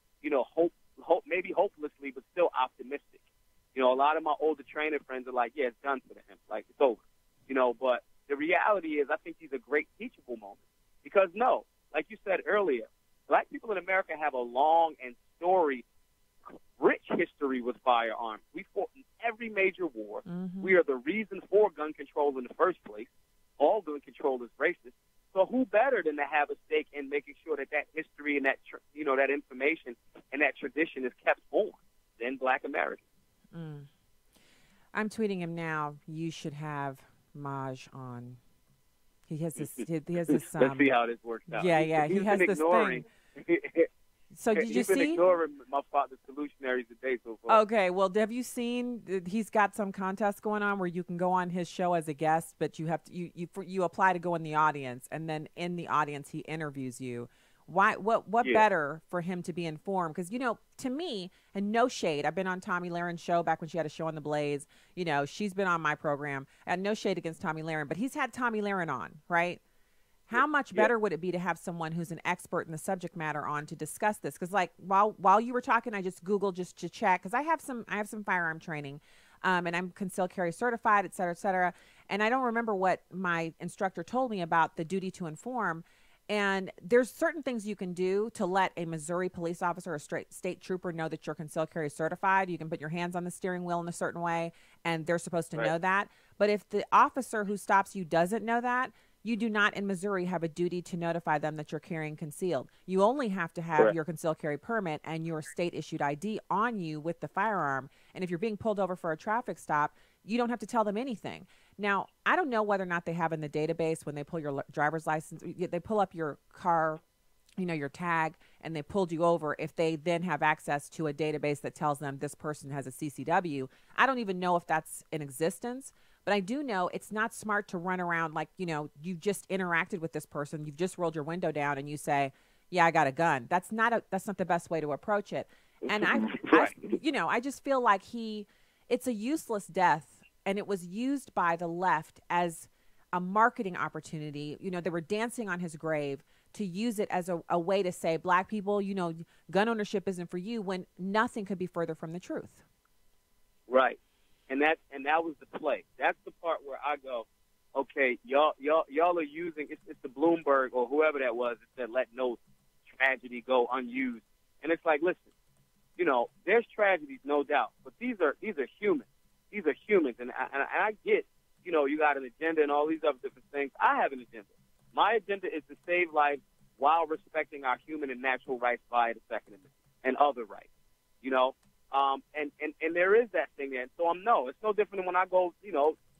Speaker 17: maybe hopelessly, but still optimistic. A lot of my older trainer friends are like, yeah, it's done for him. Like, it's over. But the reality is I think he's a great teachable moment. Because, no, like you said earlier, Black people in America have a long and storied, rich history with firearms. We fought in every major war. Mm-hmm. We are the reason for gun control in the first place. All gun control is racist. So who better than to have a stake in making sure that history and that information and that tradition is kept on than Black Americans?
Speaker 11: Mm. I'm tweeting him now. You should have Maj on. He has this.
Speaker 17: Let's see how this works out.
Speaker 11: Yeah. He has this thing. So did you
Speaker 17: He's been
Speaker 11: see?
Speaker 17: ignoring my father's solutionaries today so far.
Speaker 11: Okay, well, have you seen? He's got some contest going on where you can go on his show as a guest, but you have to you apply to go in the audience, and then in the audience he interviews you. Why? What better for him to be informed? Because to me, and no shade, I've been on Tomi Lahren's show back when she had a show on the Blaze. She's been on my program, and no shade against Tomi Lahren, but he's had Tomi Lahren on, right? How much better would it be to have someone who's an expert in the subject matter on to discuss this? Because like while you were talking, I just Googled just to check, because I have some firearm training, and I'm concealed carry certified, et cetera, and I don't remember what my instructor told me about the duty to inform. And there's certain things you can do to let a Missouri police officer or state trooper know that you're concealed carry certified. You can put your hands on the steering wheel in a certain way, and they're supposed to know that. But if the officer who stops you doesn't know that, you do not in Missouri have a duty to notify them that you're carrying concealed. You only have to have your concealed carry permit and your state-issued ID on you with the firearm. And if you're being pulled over for a traffic stop, you don't have to tell them anything. Now, I don't know whether or not they have in the database when they pull your driver's license, they pull up your car, your tag, and they pulled you over, if they then have access to a database that tells them this person has a CCW. I don't even know if that's in existence. But I do know it's not smart to run around like, you've just interacted with this person. You've just rolled your window down and you say, yeah, I got a gun. That's not the best way to approach it. And I just feel like it's a useless death. And it was used by the left as a marketing opportunity. They were dancing on his grave to use it as a way to say, Black people, gun ownership isn't for you, when nothing could be further from the truth.
Speaker 17: Right. And that was the play. That's the part where I go, okay, y'all are using it's the Bloomberg or whoever that was that said let no tragedy go unused. And it's like, listen, there's tragedies, no doubt, but these are humans. These are humans, and I get, you got an agenda and all these other different things. I have an agenda. My agenda is to save lives while respecting our human and natural rights via the Second Amendment and other rights. And there is that thing there. So it's no different than when I go,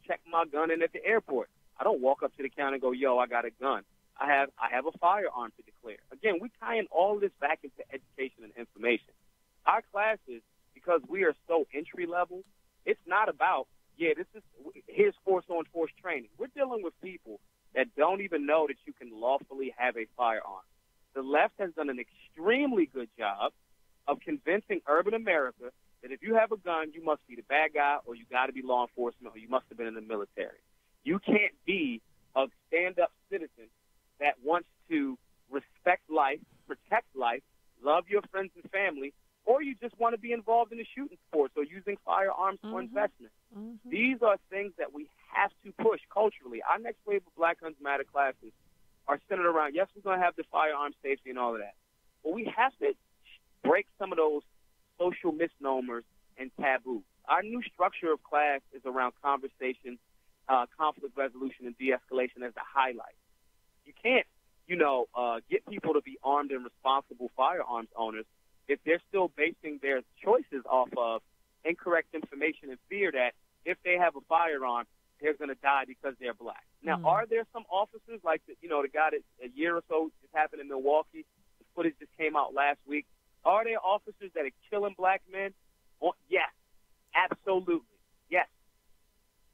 Speaker 17: check my gun in at the airport. I don't walk up to the counter and go, yo, I got a gun. I have a firearm to declare. Again, we tying all this back into education and information. Our classes, because we are so entry level, it's not about, here's force on force training. We're dealing with people that don't even know that you can lawfully have a firearm. the left has done an extremely good job of convincing urban America that if you have a gun, you must be the bad guy, or you got to be law enforcement, or you must have been in the military. You can't be a stand-up citizen that wants to respect life, protect life, love your friends and family, or you just want to be involved in the shooting sports or using firearms for investment. These are things that we have to push culturally. Our next wave of Black Guns Matter classes are centered around, yes, we're going to have the firearm safety and all of that, but we have to break some of those social misnomers and taboos. Our new structure of class is around conversation, conflict resolution, and de-escalation as the highlight. You can't, get people to be armed and responsible firearms owners if they're still basing their choices off of incorrect information and fear that if they have a firearm, they're going to die because they're black. Now, are there some officers like the guy that a year or so just happened in Milwaukee? The footage just came out last week. Are there officers that are killing black men? Oh, yes, absolutely, yes.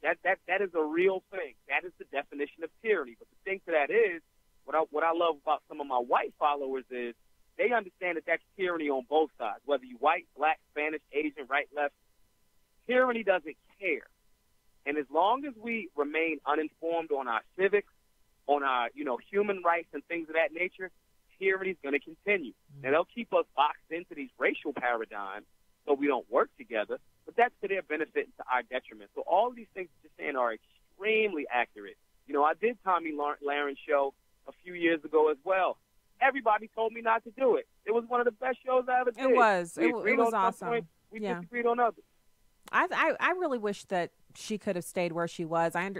Speaker 17: That is a real thing. That is the definition of tyranny. But the thing to that is, what I love about some of my white followers is they understand that that's tyranny on both sides, whether you white, black, Spanish, Asian, right, left. Tyranny doesn't care. And as long as we remain uninformed on our civics, on our, human rights and things of that nature, tyranny is going to continue. Now, they'll keep us boxed into these racial paradigms so we don't work together, but that's to their benefit and to our detriment. So all of these things that you're saying are extremely accurate. I did Tommy Laren's show a few years ago as well. Everybody told me not to do it. It was one of the best shows I ever did.
Speaker 11: It was. It was awesome.
Speaker 17: Point, we disagreed on others.
Speaker 11: I really wish that she could have stayed where she was. I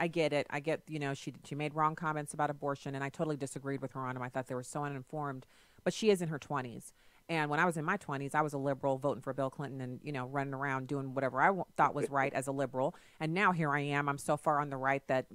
Speaker 11: get it. I get, she made wrong comments about abortion, and I totally disagreed with her on them. I thought they were so uninformed. But she is in her 20s. And when I was in my 20s, I was a liberal voting for Bill Clinton and, running around doing whatever I thought was right as a liberal. And now here I am. I'm so far on the right that,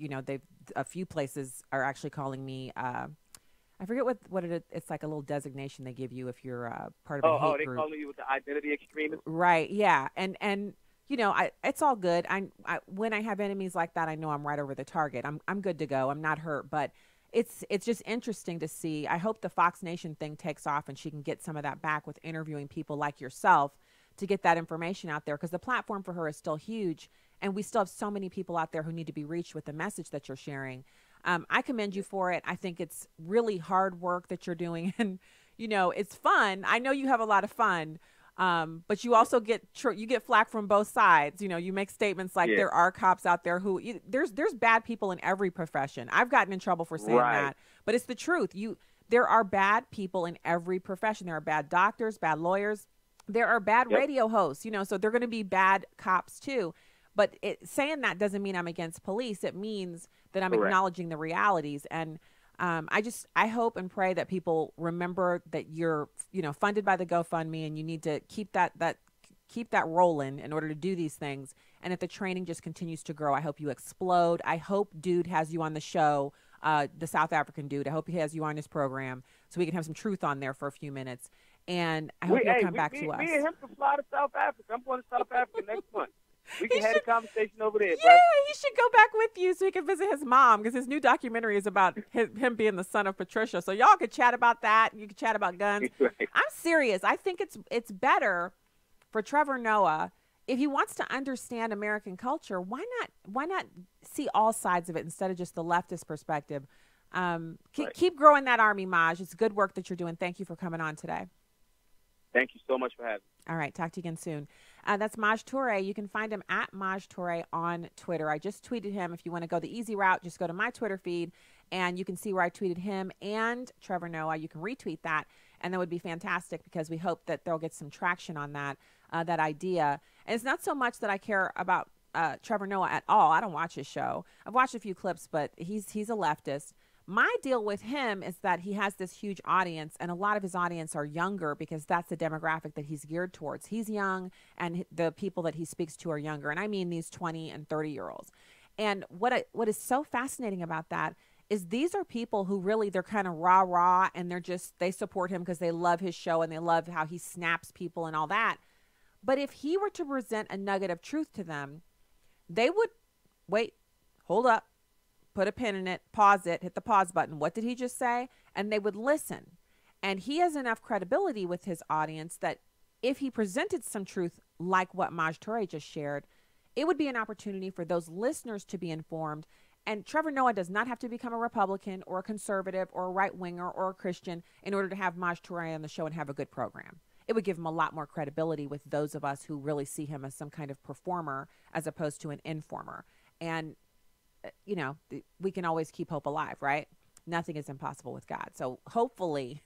Speaker 11: a few places are actually calling me, I forget what it is. It's like a little designation they give you if you're part of a hate group.
Speaker 17: They calling you with the identity extremist?
Speaker 11: Right, yeah. And it's all good. I when I have enemies like that, I know I'm right over the target. I'm good to go. I'm not hurt, but it's just interesting to see. I hope the Fox Nation thing takes off and she can get some of that back with interviewing people like yourself to get that information out there, because the platform for her is still huge, and we still have so many people out there who need to be reached with the message that you're sharing. I commend you for it. I think it's really hard work that you're doing, and it's fun. I know you have a lot of fun, but you also get flack from both sides. You make statements like there are cops out there who there's bad people in every profession. I've gotten in trouble for saying that, but it's the truth. There are bad people in every profession. There are bad doctors, bad lawyers. There are bad radio hosts. So they're going to be bad cops too. But saying that doesn't mean I'm against police. It means that I'm acknowledging the realities. And I hope and pray that people remember that you're, funded by the GoFundMe, and you need to keep that rolling in order to do these things. And if the training just continues to grow, I hope you explode. I hope Dude has you on the show, the South African Dude. I hope he has you on his program so we can have some truth on there for a few minutes. And I hope you'll come back to us.
Speaker 17: Me and him can fly to South Africa. I'm going to South Africa next month. We can have a conversation over there.
Speaker 11: Yeah, he should go back with you so he can visit his mom, because his new documentary is about him being the son of Patricia. So y'all could chat about that. You could chat about guns. I'm serious. I think it's better for Trevor Noah, if he wants to understand American culture. Why not see all sides of it instead of just the leftist perspective? Keep growing that army, Maj. It's good work that you're doing. Thank you for coming on today.
Speaker 17: Thank you so much for having me.
Speaker 11: All right. Talk to you again soon. That's Maj Toure. You can find him at Maj Toure on Twitter. I just tweeted him. If you want to go the easy route, just go to my Twitter feed, and you can see where I tweeted him and Trevor Noah. You can retweet that, and that would be fantastic, because we hope that they'll get some traction on that idea. And it's not so much that I care about Trevor Noah at all. I don't watch his show. I've watched a few clips, but he's a leftist. My deal with him is that he has this huge audience, and a lot of his audience are younger, because that's the demographic that he's geared towards. He's young, and the people that he speaks to are younger. And I mean these 20 and 30-year-olds. And what is so fascinating about that is these are people who really, they're kind of rah-rah, and they support him because they love his show and they love how he snaps people and all that. But if he were to present a nugget of truth to them, they would, wait, hold up, put a pin in it, pause it, hit the pause button. What did he just say? And they would listen. And he has enough credibility with his audience that if he presented some truth like what Maj Toure just shared, it would be an opportunity for those listeners to be informed. And Trevor Noah does not have to become a Republican or a conservative or a right-winger or a Christian in order to have Maj Toure on the show and have a good program. It would give him a lot more credibility with those of us who really see him as some kind of performer as opposed to an informer. And, you know, we can always keep hope alive, right? Nothing is impossible with God. So hopefully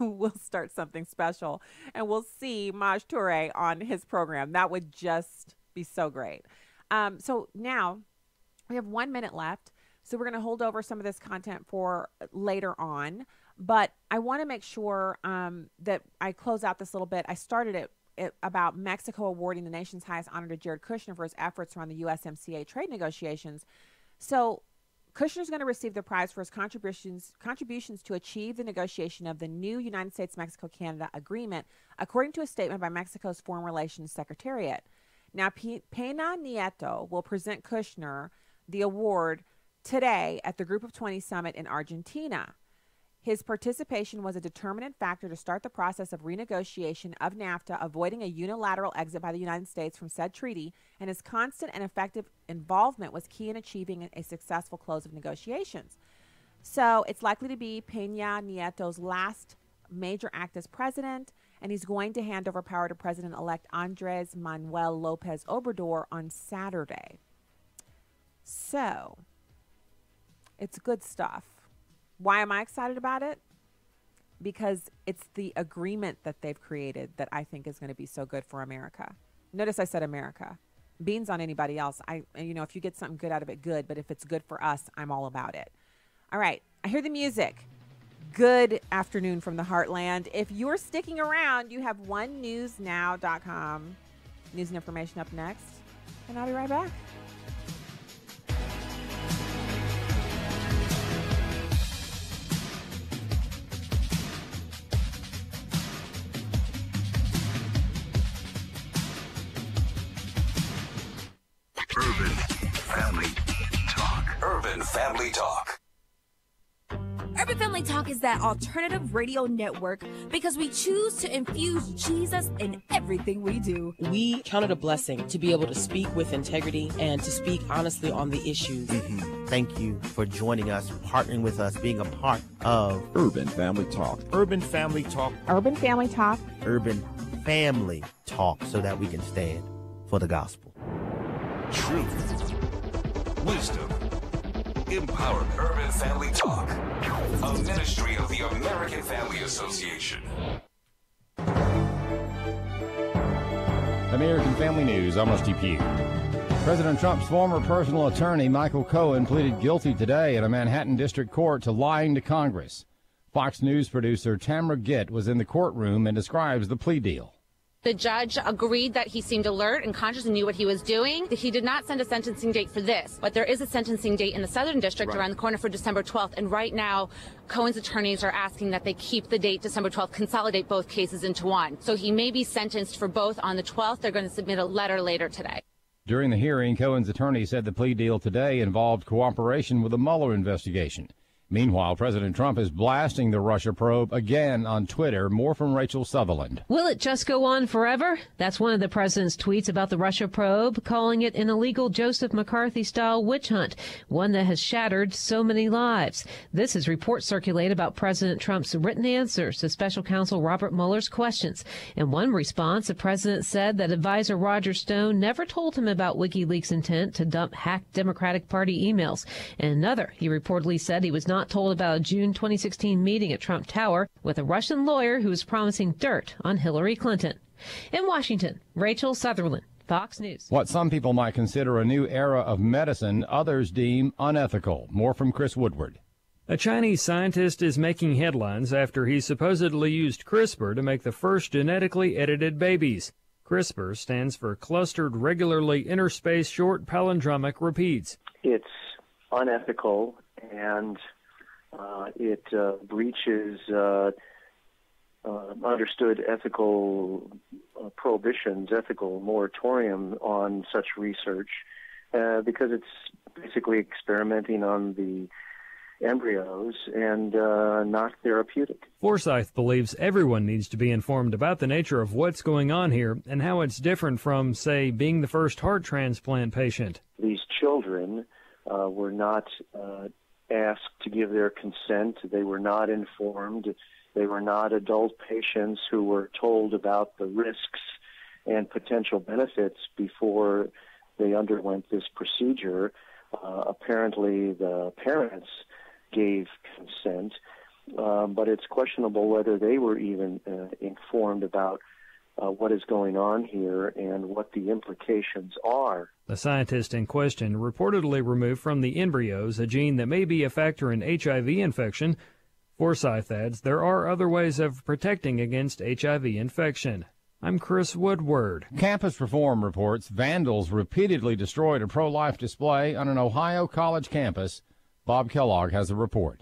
Speaker 11: we'll start something special and we'll see Maj Toure on his program. That would just be so great. So now we have 1 minute left. So we're going to hold over some of this content for later on. But I want to make sure that I close out this little bit. I started it about Mexico awarding the nation's highest honor to Jared Kushner for his efforts around the USMCA trade negotiations. So Kushner's going to receive the prize for his contributions to achieve the negotiation of the new United States-Mexico-Canada agreement, according to a statement by Mexico's Foreign Relations Secretariat. Now, Peña Nieto will present Kushner the award today at the Group of 20 Summit in Argentina. His participation was a determinant factor to start the process of renegotiation of NAFTA, avoiding a unilateral exit by the United States from said treaty, and his constant and effective involvement was key in achieving a successful close of negotiations. So it's likely to be Peña Nieto's last major act as president, and he's going to hand over power to President-elect Andrés Manuel López Obrador on Saturday. So it's good stuff. Why am I excited about it? Because it's the agreement that they've created that I think is going to be so good for America. Notice I said America. Beans on anybody else. If you get something good out of it, good. But if it's good for us, I'm all about it. All right. I hear the music. Good afternoon from the Heartland. If you're sticking around, you have onenewsnow.com. News and information up next. And I'll be right back.
Speaker 4: Urban Family Talk.
Speaker 1: Urban Family Talk is that alternative radio network because we choose to infuse Jesus in everything we do.
Speaker 2: We count it a blessing to be able to speak with integrity and to speak honestly on the issues.
Speaker 5: Thank you for joining us, partnering with us, being a part of
Speaker 23: Urban Family Talk.
Speaker 5: Urban Family Talk.
Speaker 11: Urban Family Talk.
Speaker 5: Urban Family Talk, so that we can stand for the gospel.
Speaker 4: Truth. Wisdom. Empowerment. Urban Family Talk. A ministry of the American Family Association.
Speaker 24: American Family News, I'm Rusty Pugh. President Trump's former personal attorney, Michael Cohen, pleaded guilty today in a Manhattan district court to lying to Congress. Fox News producer Tamara Gitt was in the courtroom and describes the plea deal.
Speaker 25: The judge agreed that he seemed alert and conscious and knew what he was doing. He did not send a sentencing date for this, but there is a sentencing date in the Southern District around the corner for December 12th. And right now, Cohen's attorneys are asking that they keep the date December 12th, consolidate both cases into one. So he may be sentenced for both on the 12th. They're going to submit a letter later today.
Speaker 24: During the hearing, Cohen's attorney said the plea deal today involved cooperation with the Mueller investigation. Meanwhile, President Trump is blasting the Russia probe again on Twitter. More from Rachel Sutherland.
Speaker 26: Will it just go on forever? That's one of the president's tweets about the Russia probe, calling it an illegal Joseph McCarthy-style witch hunt, one that has shattered so many lives. This is reports circulate about President Trump's written answers to special counsel Robert Mueller's questions. In one response, the president said that advisor Roger Stone never told him about WikiLeaks' intent to dump hacked Democratic Party emails. In another, he reportedly said he was not told about a June 2016 meeting at Trump Tower with a Russian lawyer who was promising dirt on Hillary Clinton. In Washington, Rachel Sutherland, Fox News.
Speaker 24: What some people might consider a new era of medicine, others deem unethical. More from Chris Woodward.
Speaker 27: A Chinese scientist is making headlines after he supposedly used CRISPR to make the first genetically edited babies. CRISPR stands for Clustered Regularly Interspaced Short Palindromic Repeats.
Speaker 28: It's unethical and it breaches understood ethical prohibitions, ethical moratorium on such research, because it's basically experimenting on the embryos and not therapeutic.
Speaker 27: Forsyth believes everyone needs to be informed about the nature of what's going on here and how it's different from, say, being the first heart transplant patient.
Speaker 28: These children were not asked to give their consent. They were not informed. They were not adult patients who were told about the risks and potential benefits before they underwent this procedure. Apparently, the parents gave consent, but it's questionable whether they were even informed about what is going on here and what the implications are.
Speaker 27: The scientist in question reportedly removed from the embryos a gene that may be a factor in HIV infection. Forsyth adds there are other ways of protecting against HIV infection. I'm Chris Woodward.
Speaker 24: Campus Reform reports vandals repeatedly destroyed a pro-life display on an Ohio college campus. Bob Kellogg has a report.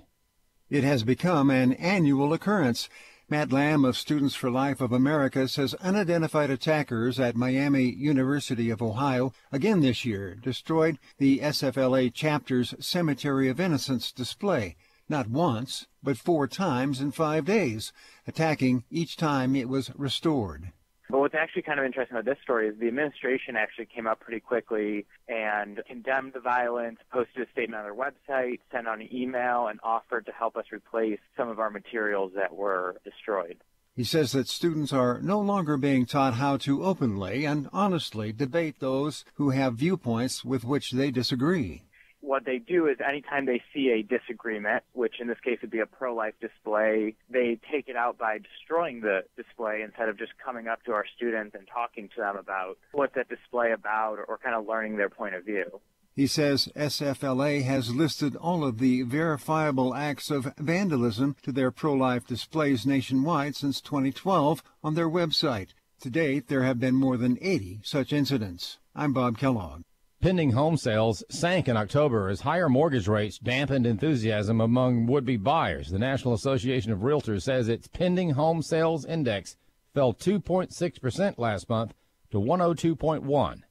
Speaker 6: It has become an annual occurrence. Matt Lamb of Students for Life of America says unidentified attackers at Miami University of Ohio again this year destroyed the SFLA chapter's Cemetery of Innocents display, not once, but 4 times in 5 days, attacking each time it was restored.
Speaker 7: But what's actually kind of interesting about this story is the administration actually came up pretty quickly and condemned the violence, posted a statement on their website, sent out an email, and offered to help us replace some of our materials that were destroyed.
Speaker 6: He says that students are no longer being taught how to openly and honestly debate those who have viewpoints with which they disagree.
Speaker 7: What they do is anytime they see a disagreement, which in this case would be a pro-life display, they take it out by destroying the display instead of just coming up to our students and talking to them about what's that display about or kind of learning their point of view.
Speaker 6: He says SFLA has listed all of the verifiable acts of vandalism to their pro-life displays nationwide since 2012 on their website. To date, there have been more than 80 such incidents. I'm Bob Kellogg.
Speaker 24: Pending home sales sank in October as higher mortgage rates dampened enthusiasm among would-be buyers. The National Association of Realtors says its pending home sales index fell 2.6% last month to 102.1.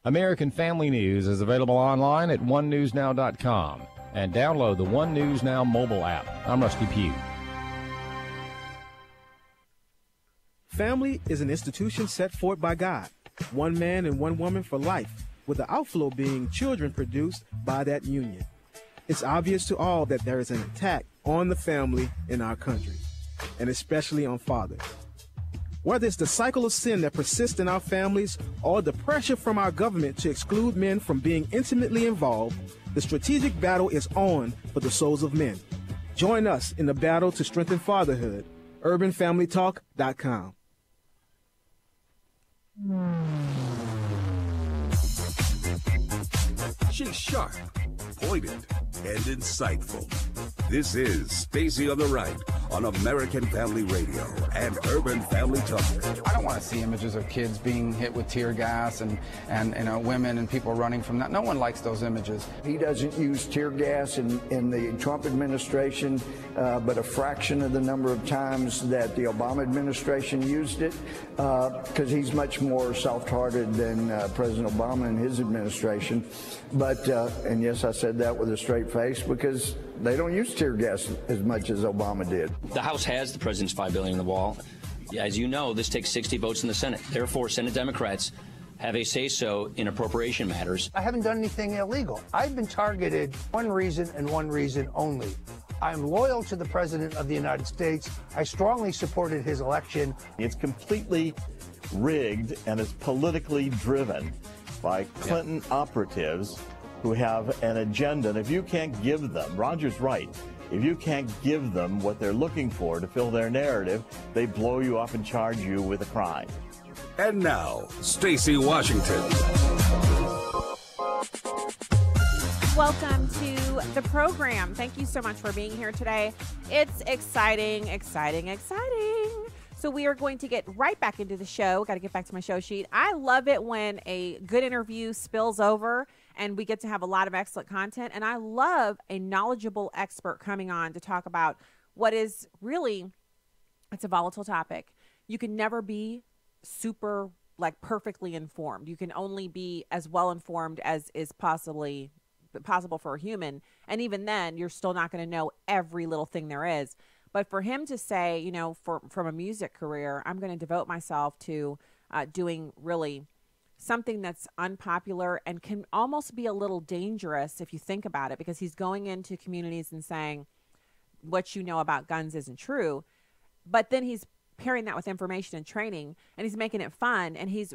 Speaker 24: American Family News is available online at onenewsnow.com and download the One News Now mobile app. I'm Rusty Pugh.
Speaker 8: Family is an institution set forth by God, one man and one woman for life, with the outflow being children produced by that union. It's obvious to all that there is an attack on the family in our country, and especially on fathers. Whether it's the cycle of sin that persists in our families or the pressure from our government to exclude men from being intimately involved, the strategic battle is on for the souls of men. Join us in the battle to strengthen fatherhood. UrbanFamilyTalk.com.
Speaker 4: She's sharp, pointed, and insightful. This is Stacy on the Right on American Family Radio and Urban Family Talk.
Speaker 9: I don't want to see images of kids being hit with tear gas and women and people running from that. No one likes those images.
Speaker 10: He doesn't use tear gas in the Trump administration, but a fraction of the number of times that the Obama administration used it, because he's much more soft-hearted than President Obama and his administration. But, and yes, I said that with a straight face, because they don't use tear gas as much as Obama did.
Speaker 12: The House has the president's $5 billion in the wall. As you know, this takes 60 votes in the Senate. Therefore, Senate Democrats have a say-so in appropriation matters.
Speaker 13: I haven't done anything illegal. I've been targeted one reason and one reason only. I'm loyal to the President of the United States. I strongly supported his election.
Speaker 23: It's completely rigged and it's politically driven by Clinton operatives who have an agenda. And if you can't give them, Roger's right, if you can't give them what they're looking for to fill their narrative, they blow you up and charge you with a crime.
Speaker 4: And now, Stacy Washington.
Speaker 11: Welcome to the program. Thank you so much for being here today. It's exciting, exciting, exciting. So we are going to get right back into the show. Got to get back to my show sheet. I love it when a good interview spills over and we get to have a lot of excellent content. And I love a knowledgeable expert coming on to talk about what is really, it's a volatile topic. You can never be super, perfectly informed. You can only be as well informed as is possibly possible for a human. And even then, you're still not going to know every little thing there is. But for him to say, you know, from a music career, I'm going to devote myself to doing really something that's unpopular and can almost be a little dangerous if you think about it, because he's going into communities and saying what you know about guns isn't true. But then he's pairing that with information and training, and he's making it fun. And he's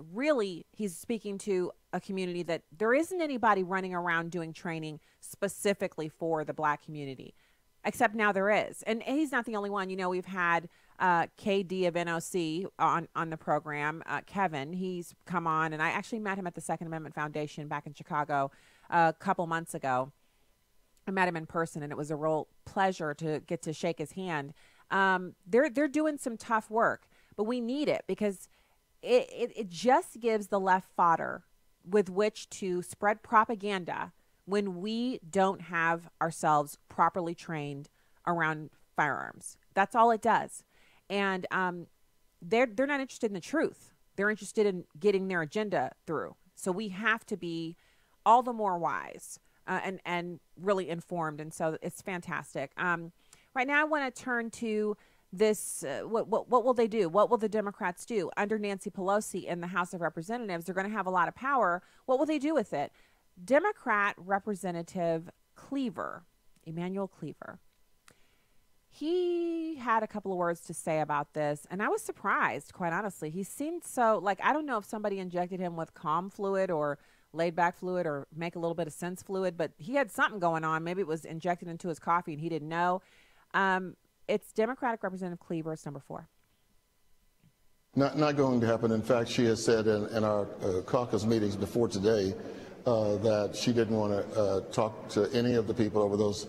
Speaker 11: speaking to a community that there isn't anybody running around doing training specifically for the Black community, except now there is. And he's not the only one. You know, we've had KD of NOC on the program, Kevin. He's come on, and I actually met him at the Second Amendment Foundation back in Chicago a couple months ago. I met him in person, and it was a real pleasure to get to shake his hand. They're doing some tough work, but we need it because it just gives the left fodder with which to spread propaganda when we don't have ourselves properly trained around firearms. That's all it does. And they're not interested in the truth. They're interested in getting their agenda through. So we have to be all the more wise and really informed. And so it's fantastic. Right now, I want to turn to this. What will they do? What will the Democrats do under Nancy Pelosi in the House of Representatives? They're going to have a lot of power. What will they do with it? Democrat Representative Cleaver, Emanuel Cleaver, he had a couple of words to say about this, and I was surprised, quite honestly. He seemed so, like, I don't know if somebody injected him with calm fluid or laid back fluid or make a little bit of sense fluid, but he had something going on. Maybe it was injected into his coffee and he didn't know. It's Democratic Representative Cleaver. It's number 4.
Speaker 14: Not going to happen. In fact, she has said in our caucus meetings before today that she didn't want to talk to any of the people over those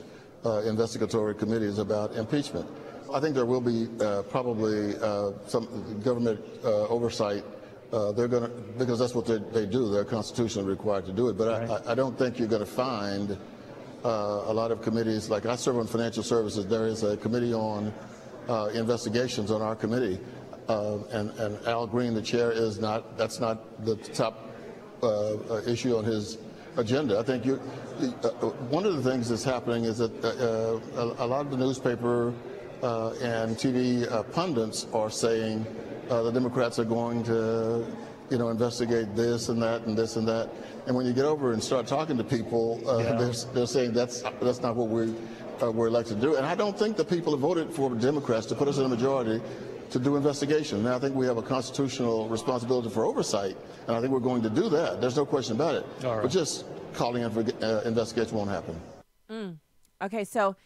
Speaker 14: investigatory committees about impeachment. I think there will be probably some government oversight. They're going to, because that's what they do. They're constitutionally required to do it. But right. I don't think you're going to find a lot of committees. Like I serve on financial services. There is a committee on investigations on our committee, and Al Green, the chair, is not. That's not the top issue on his agenda. I think one of the things that's happening is that a lot of the newspaper and TV pundits are saying the Democrats are going to, investigate this and that and this and that. And when you get over and start talking to people, they're saying that's not what we're elected to do. And I don't think the people have voted for Democrats to put us in a majority to do investigation. Now, I think we have a constitutional responsibility for oversight, and I think we're going to do that. There's no question about it. Right. But just calling in for investigation won't happen.
Speaker 11: Okay, so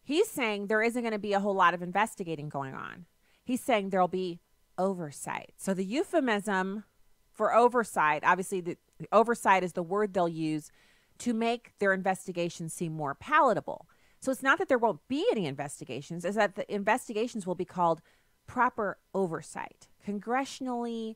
Speaker 11: he's saying there isn't going to be a whole lot of investigating going on. He's saying there'll be oversight. So the euphemism for oversight, obviously the oversight is the word they'll use to make their investigation seem more palatable. So it's not that there won't be any investigations, it's that the investigations will be called proper oversight, congressionally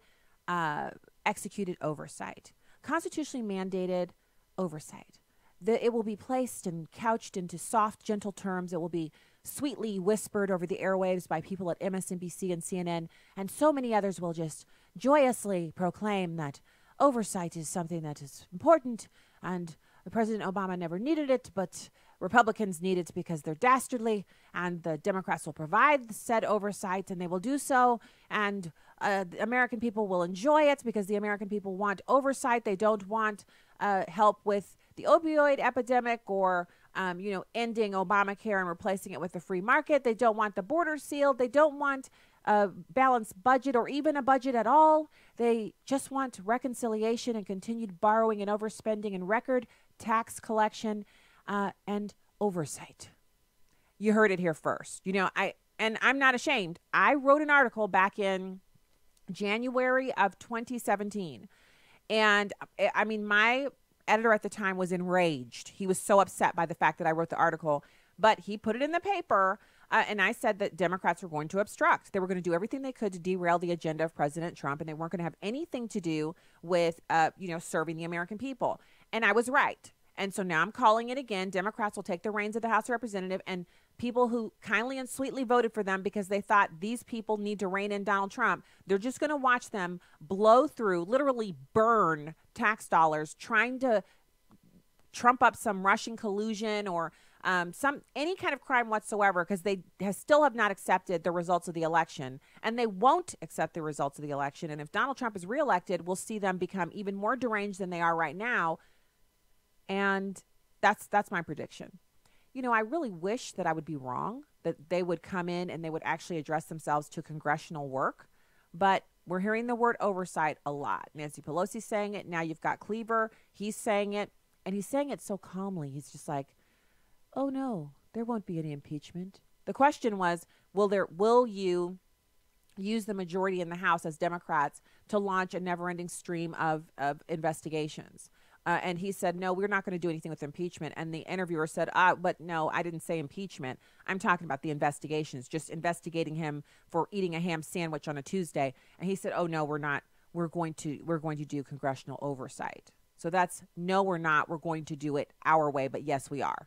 Speaker 11: executed oversight, constitutionally mandated oversight. It will be placed and couched into soft, gentle terms. It will be sweetly whispered over the airwaves by people at MSNBC and CNN, and so many others will just joyously proclaim that oversight is something that is important, and President Obama never needed it, but Republicans need it because they're dastardly, and the Democrats will provide said oversight, and they will do so, and the American people will enjoy it because the American people want oversight. They don't want help with the opioid epidemic or ending Obamacare and replacing it with the free market. They don't want the border sealed. They don't want a balanced budget or even a budget at all. They just want reconciliation and continued borrowing and overspending and record tax collection and oversight. You heard it here first. I'm not ashamed. I wrote an article back in January of 2017. And I mean, my editor at the time was enraged. He was so upset by the fact that I wrote the article, but he put it in the paper. And I said that Democrats were going to obstruct. They were going to do everything they could to derail the agenda of President Trump, and they weren't going to have anything to do with, serving the American people. And I was right. And so now I'm calling it again. Democrats will take the reins of the House of Representatives, and people who kindly and sweetly voted for them because they thought these people need to rein in Donald Trump, they're just going to watch them blow through, literally burn tax dollars, trying to trump up some Russian collusion or any kind of crime whatsoever, because they still have not accepted the results of the election, and they won't accept the results of the election. And if Donald Trump is reelected, we'll see them become even more deranged than they are right now. And that's my prediction. You know, I really wish that I would be wrong, that they would come in and they would actually address themselves to congressional work. But we're hearing the word oversight a lot. Nancy Pelosi's saying it. Now you've got Cleaver. He's saying it. And he's saying it so calmly. He's just like, oh, no, there won't be any impeachment. The question was, will you use the majority in the House as Democrats to launch a never-ending stream of investigations? And he said, no, we're not going to do anything with impeachment. And the interviewer said, but no, I didn't say impeachment. I'm talking about the investigations, just investigating him for eating a ham sandwich on a Tuesday. And he said, oh, no, we're not. We're going to do congressional oversight. So that's, no, we're not. We're going to do it our way. But yes, we are.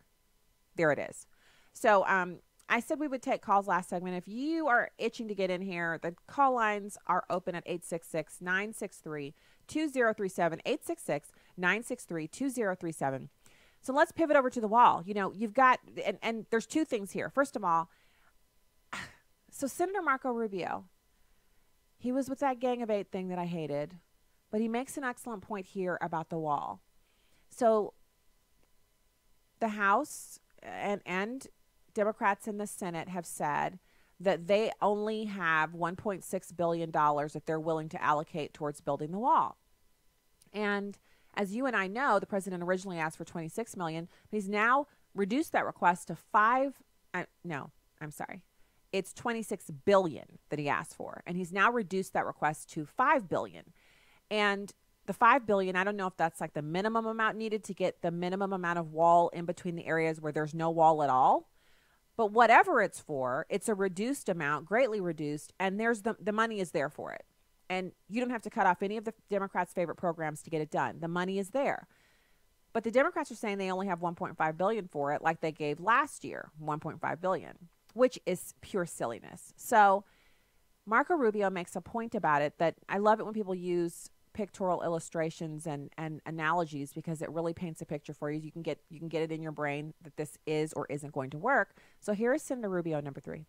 Speaker 11: There it is. So I said we would take calls last segment. If you are itching to get in here, the call lines are open at 866-963-2037, 866-963-2037. So let's pivot over to the wall. You know, you've got, and there's two things here. First of all, so Senator Marco Rubio, he was with that Gang of Eight thing that I hated, but he makes an excellent point here about the wall. So the House and Democrats in the Senate have said that they only have $1.6 billion that they're willing to allocate towards building the wall. And as you and I know, the president originally asked for $26 million. But he's now reduced that request to it's $26 billion that he asked for. And he's now reduced that request to $5 billion. And the $5 billion, I don't know if that's like the minimum amount needed to get the minimum amount of wall in between the areas where there's no wall at all. But whatever it's for, it's a reduced amount, greatly reduced, and there's the money is there for it. And you don't have to cut off any of the Democrats' favorite programs to get it done. The money is there. But the Democrats are saying they only have $1.5 billion for it, like they gave last year, $1.5 billion, which is pure silliness. So Marco Rubio makes a point about it that I love it when people use pictorial illustrations and analogies, because it really paints a picture for you. You can get it in your brain that this is or isn't going to work. So here is Senator Rubio, number 3.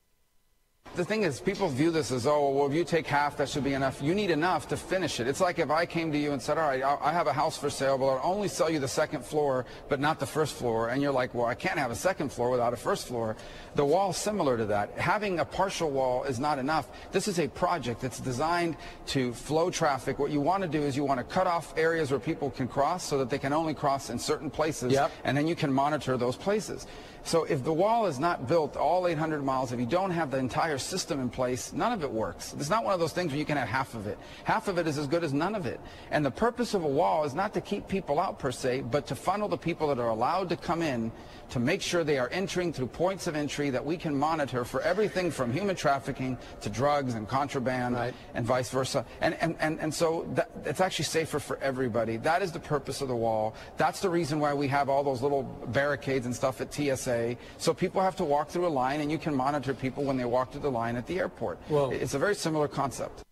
Speaker 9: The thing is, people view this as, oh, well, if you take half, that should be enough. You need enough to finish it. It's like if I came to you and said, all right, I have a house for sale, but I'll only sell you the second floor, but not the first floor. And you're like, well, I can't have a second floor without a first floor. The wall's similar to that. Having a partial wall is not enough. This is a project that's designed to flow traffic. What you want to do is you want to cut off areas where people can cross so that they can only cross in certain places, and then you can monitor those places. So if the wall is not built all 800 miles, if you don't have the entire system in place, none of it works. It's not one of those things where you can have half of it. Half of it is as good as none of it. And the purpose of a wall is not to keep people out per se, but to funnel the people that are allowed to come in, to make sure they are entering through points of entry that we can monitor for everything from human trafficking to drugs and contraband, and vice versa. And so it's actually safer for everybody. That is the purpose of the wall. That's the reason why we have all those little barricades and stuff at TSA. So people have to walk through a line, and you can monitor people when they walk through the line at the airport. Well, it's a very similar concept.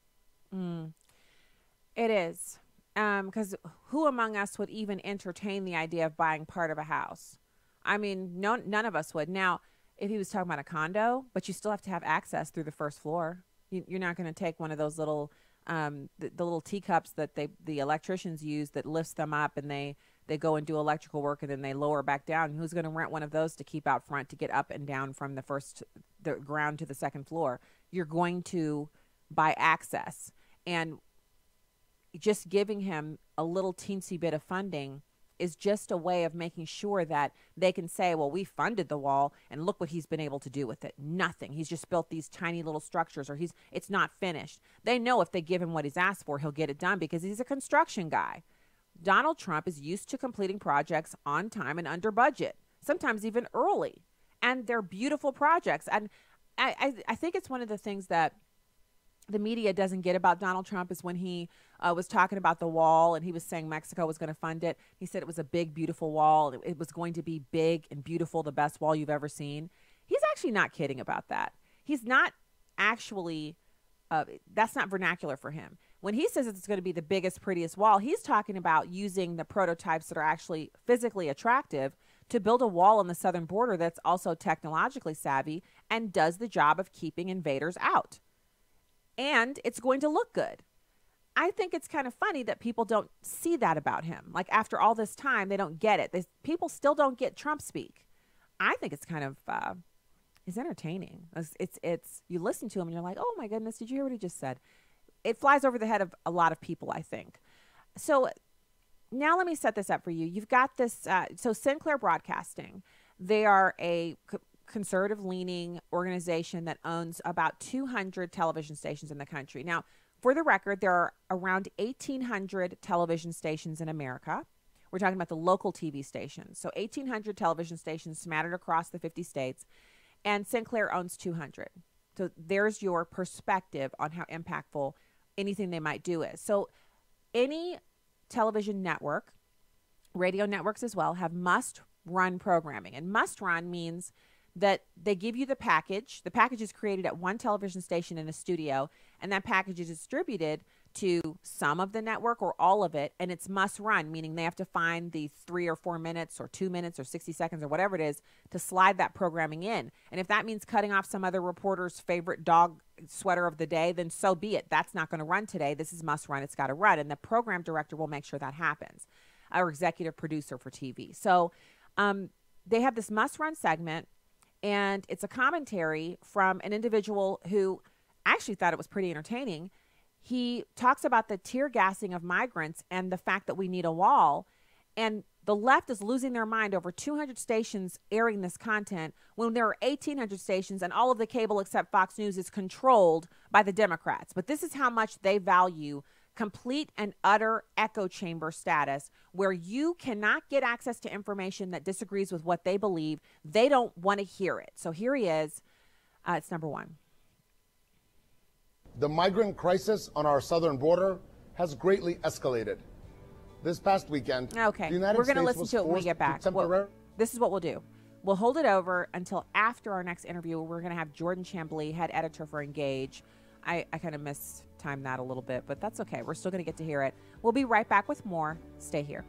Speaker 11: It is. Because who among us would even entertain the idea of buying part of a house? I mean, none of us would. Now, if he was talking about a condo, but you still have to have access through the first floor. You're not going to take one of those little, the little teacups that the electricians use that lifts them up, and they go and do electrical work, and then they lower back down. Who's going to rent one of those to keep out front to get up and down from the ground to the second floor? You're going to buy access, and just giving him a little teensy bit of funding is just a way of making sure that they can say, well, we funded the wall and look what he's been able to do with it. Nothing. He's just built these tiny little structures, or it's not finished. They know if they give him what he's asked for, he'll get it done because he's a construction guy. Donald Trump is used to completing projects on time and under budget, sometimes even early. And they're beautiful projects. And I think it's one of the things that the media doesn't get about Donald Trump is when he was talking about the wall, and he was saying Mexico was going to fund it. He said it was a big, beautiful wall. It was going to be big and beautiful, the best wall you've ever seen. He's actually not kidding about that. He's not actually, that's not vernacular for him. when he says it's going to be the biggest, prettiest wall, he's talking about using the prototypes that are actually physically attractive to build a wall on the southern border that's also technologically savvy and does the job of keeping invaders out. And it's going to look good. I think it's kind of funny that people don't see that about him. Like, after all this time, they don't get it. People still don't get Trump speak. I think it's kind of it's entertaining. It's you listen to him and you're like, oh my goodness, did you hear what he just said? It flies over the head of a lot of people, I think. So now let me set this up for you. You've got this. So Sinclair Broadcasting, they are a conservative-leaning organization that owns about 200 television stations in the country. Now, for the record, there are around 1,800 television stations in America. We're talking about the local TV stations. So 1,800 television stations scattered across the 50 states, and Sinclair owns 200. So there's your perspective on how impactful anything they might do is. So any television network, radio networks as well, have must-run programming. And must-run means that they give you the package. The package is created at one television station in a studio, and that package is distributed to some of the network or all of it, and it's must run, meaning they have to find the 3 or 4 minutes or 2 minutes or 60 seconds or whatever it is to slide that programming in. And if that means cutting off some other reporter's favorite dog sweater of the day, then so be it. That's not going to run today. This is must run. It's got to run. And the program director will make sure that happens, our executive producer for TV. So they have this must run segment, and it's a commentary from an individual who actually thought it was pretty entertaining. He talks about the tear gassing of migrants and the fact that we need a wall. And the left is losing their mind over 200 stations airing this content when there are 1,800 stations and all of the cable except Fox News is controlled by the Democrats. But this is how much they value complete and utter echo chamber status, where you cannot get access to information that disagrees with what they believe. They don't want to hear it. So here he is. It's number one.
Speaker 3: The migrant crisis on our southern border has greatly escalated. This past weekend,
Speaker 11: okay,
Speaker 3: the United
Speaker 11: we're going to
Speaker 3: States
Speaker 11: listen to it when we get back. This is what we'll do. We'll hold it over until after our next interview. We're going to have Jordan Chambly, head editor for Engage. I kind of mistimed that a little bit, but that's okay. We're still going to get to hear it. We'll be right back with more. Stay here.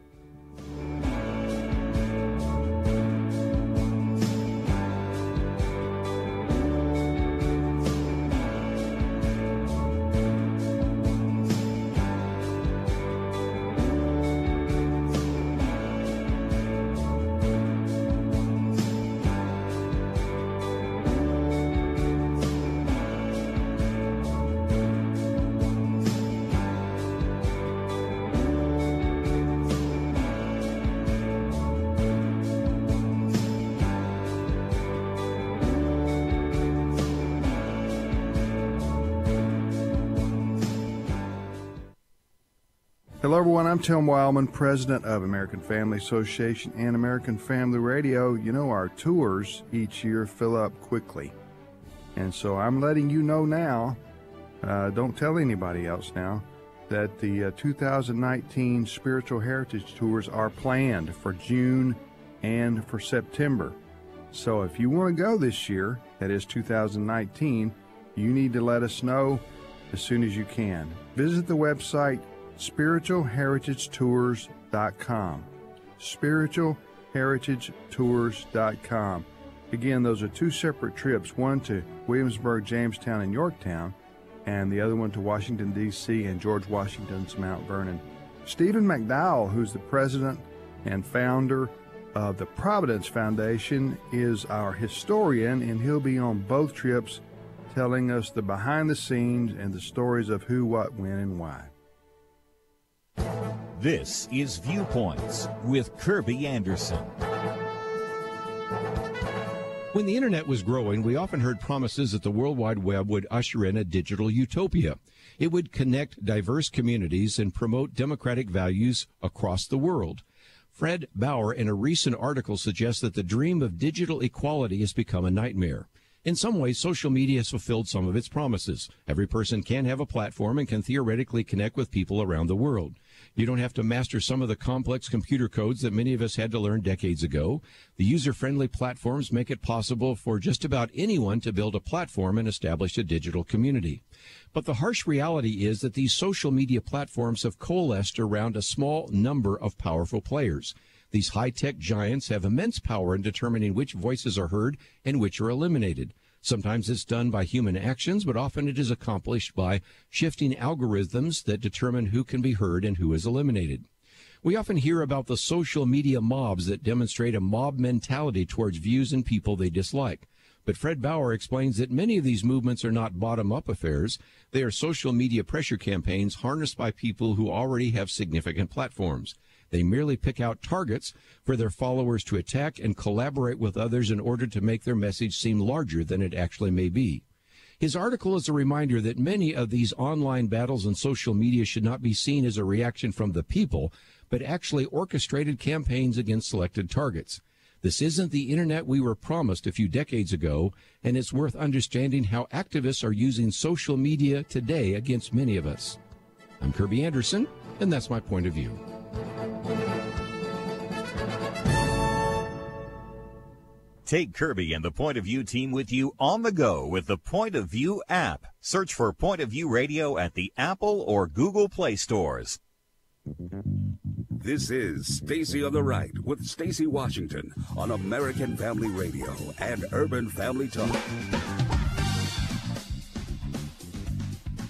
Speaker 15: Hello, everyone. I'm Tim Wildman, president of American Family Association and American Family Radio. You know, our tours each year fill up quickly. And so I'm letting you know now, don't tell anybody else now, that the 2019 Spiritual Heritage Tours are planned for June and for September. So if you want to go this year, that is 2019, you need to let us know as soon as you can. Visit the website spiritualheritagetours.com. spiritualheritagetours.com. Again, those are two separate trips, one to Williamsburg, Jamestown, and Yorktown, and the other one to Washington, D.C. and George Washington's Mount Vernon. Stephen McDowell, who's the president and founder of the Providence Foundation, is our historian, and he'll be on both trips telling us the behind the scenes and the stories of who, what, when, and why.
Speaker 16: This is Viewpoints with Kirby Anderson.
Speaker 18: When the internet was growing, we often heard promises that the World Wide Web would usher in a digital utopia. It would connect diverse communities and promote democratic values across the world. Fred Bauer, in a recent article, suggests that the dream of digital equality has become a nightmare. In some ways, social media has fulfilled some of its promises. Every person can have a platform and can theoretically connect with people around the world. You don't have to master some of the complex computer codes that many of us had to learn decades ago. The user-friendly platforms make it possible for just about anyone to build a platform and establish a digital community. But the harsh reality is that these social media platforms have coalesced around a small number of powerful players. These high-tech giants have immense power in determining which voices are heard and which are eliminated. Sometimes it's done by human actions, but often it is accomplished by shifting algorithms that determine who can be heard and who is eliminated. We often hear about the social media mobs that demonstrate a mob mentality towards views and people they dislike. But Fred Bauer explains that many of these movements are not bottom-up affairs. They are social media pressure campaigns harnessed by people who already have significant platforms. They merely pick out targets for their followers to attack and collaborate with others in order to make their message seem larger than it actually may be. His article is a reminder that many of these online battles on social media should not be seen as a reaction from the people, but actually orchestrated campaigns against selected targets. This isn't the internet we were promised a few decades ago, and it's worth understanding how activists are using social media today against many of us. I'm Kirby Anderson, and that's my point of view.
Speaker 16: Take Kirby and the Point of View team with you on the go with the Point of View app. Search for Point of View Radio at the Apple or Google Play stores.
Speaker 4: This is Stacy on the Right with Stacy Washington on American Family Radio and Urban Family Talk.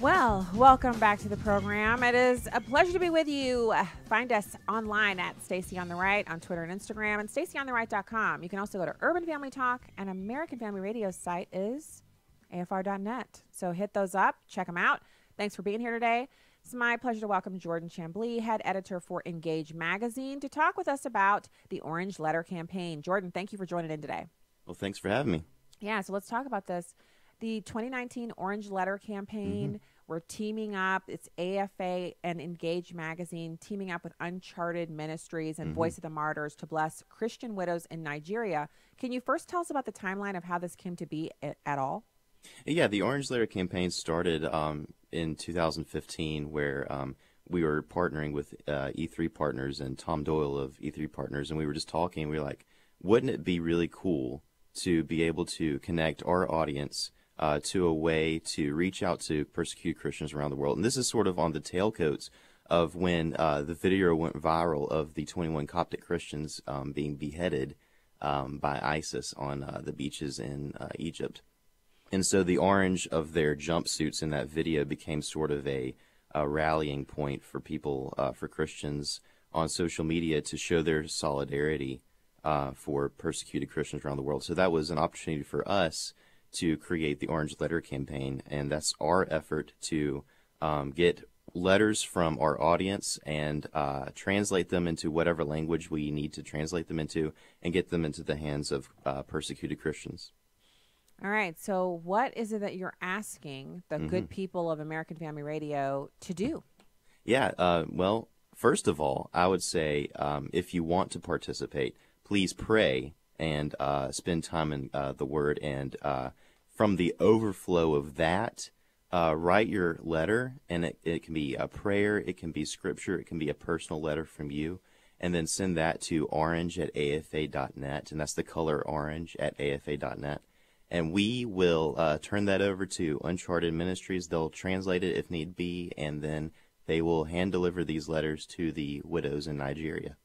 Speaker 11: Well, welcome back to the program. It is a pleasure to be with you. Find us online at Stacy on the Right on Twitter and Instagram and stacyontheright.com. You can also go to Urban Family Talk, and American Family Radio's site is afr.net. So hit those up, check them out. Thanks for being here today. It's my pleasure to welcome Jordan Chambly, head editor for Engage Magazine, to talk with us about the Orange Letter campaign. Jordan, thank you for joining in today.
Speaker 1: Well, thanks for having me.
Speaker 11: Yeah, so let's talk about this. The 2019 Orange Letter campaign, we're teaming up. It's AFA and Engage Magazine teaming up with Uncharted Ministries and Voice of the Martyrs to bless Christian widows in Nigeria. Can you first tell us about the timeline of how this came to be at all?
Speaker 1: Yeah, the Orange Letter campaign started in 2015 where we were partnering with E3 Partners and Tom Doyle of E3 Partners, and we were just talking. We were like, wouldn't it be really cool to be able to connect our audience to a way to reach out to persecuted Christians around the world? And this is sort of on the tailcoats of when the video went viral of the 21 Coptic Christians being beheaded by ISIS on the beaches in Egypt. And so the orange of their jumpsuits in that video became sort of a rallying point for people, for Christians on social media to show their solidarity for persecuted Christians around the world. So that was an opportunity for us to create the Orange Letter campaign, and that's our effort to get letters from our audience and translate them into whatever language we need to translate them into and get them into the hands of persecuted Christians.
Speaker 11: All right, so what is it that you're asking the good people of American Family Radio to do?
Speaker 1: Yeah, well, first of all, I would say if you want to participate, please pray and spend time in the Word, and from the overflow of that, write your letter, and it can be a prayer, it can be scripture, it can be a personal letter from you, and then send that to orange@afa.net, and that's the color orange at afa.net. And we will turn that over to Uncharted Ministries. They'll translate it if need be, and then they will hand-deliver these letters to the widows in Nigeria.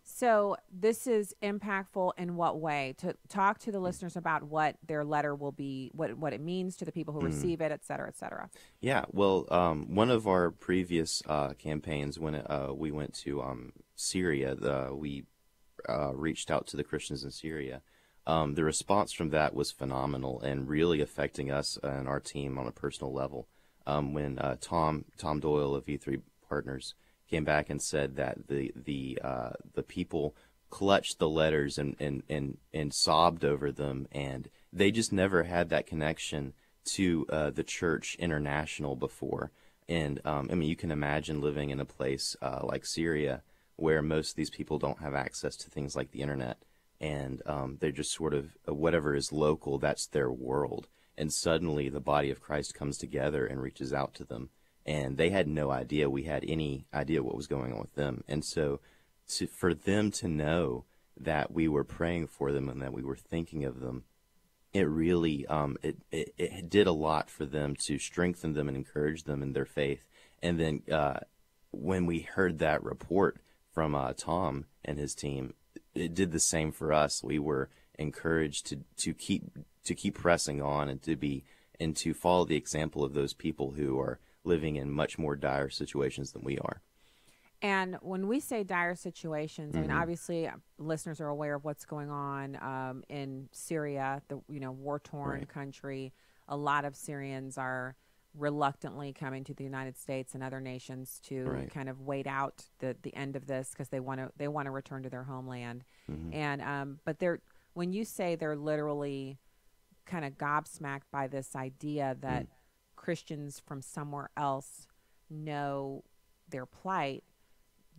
Speaker 11: So this is impactful in what way? To talk to the listeners about what their letter will be, what it means to the people who receive it, et cetera, et cetera.
Speaker 1: Yeah, well, one of our previous campaigns, when we went to Syria, we reached out to the Christians in Syria. The response from that was phenomenal and really affecting us and our team on a personal level. When Tom Doyle of E3 Partners came back and said that the people clutched the letters and sobbed over them, and they just never had that connection to the church international before. And I mean, you can imagine living in a place like Syria where most of these people don't have access to things like the internet, and they're just sort of whatever is local, that's their world. And suddenly the body of Christ comes together and reaches out to them. and they had no idea we had any idea what was going on with them. And so for them to know that we were praying for them and that we were thinking of them, it really it did a lot for them to strengthen them and encourage them in their faith. And then when we heard that report from Tom and his team, it did the same for us. We were encouraged to keep pressing on and to follow the example of those people who are living in much more dire situations than we are.
Speaker 11: And when we say dire situations, I mean, obviously listeners are aware of what's going on in Syria, the war-torn country. A lot of Syrians are reluctantly coming to the United States and other nations to kind of wait out the end of this because they want to return to their homeland. And but when you say they're literally kind of gobsmacked by this idea that Christians from somewhere else know their plight,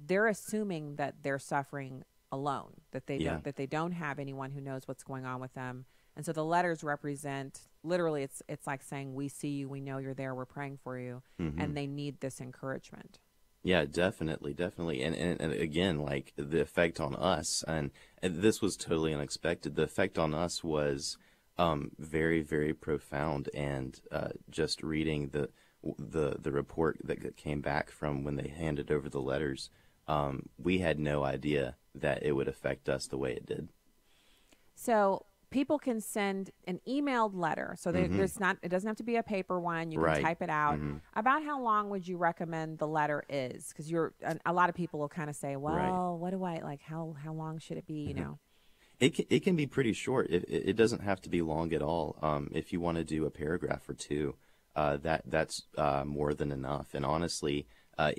Speaker 11: they're assuming that they're suffering alone, that they don't have anyone who knows what's going on with them. And so the letters represent, literally, it's like saying, we see you, we know you're there, we're praying for you, and they need this encouragement.
Speaker 1: Yeah, definitely. And again, like the effect on us, and this was totally unexpected. The effect on us was very, very profound. And just reading the report that came back from when they handed over the letters, we had no idea that it would affect us the way it did.
Speaker 11: So people can send an emailed letter. So it doesn't have to be a paper one. You can type it out. About how long would you recommend the letter is? Because a lot of people will kind of say, well, what do I like? How long should it be? You know,
Speaker 1: it can be pretty short. It doesn't have to be long at all. If you want to do a paragraph or two, that's more than enough. And honestly,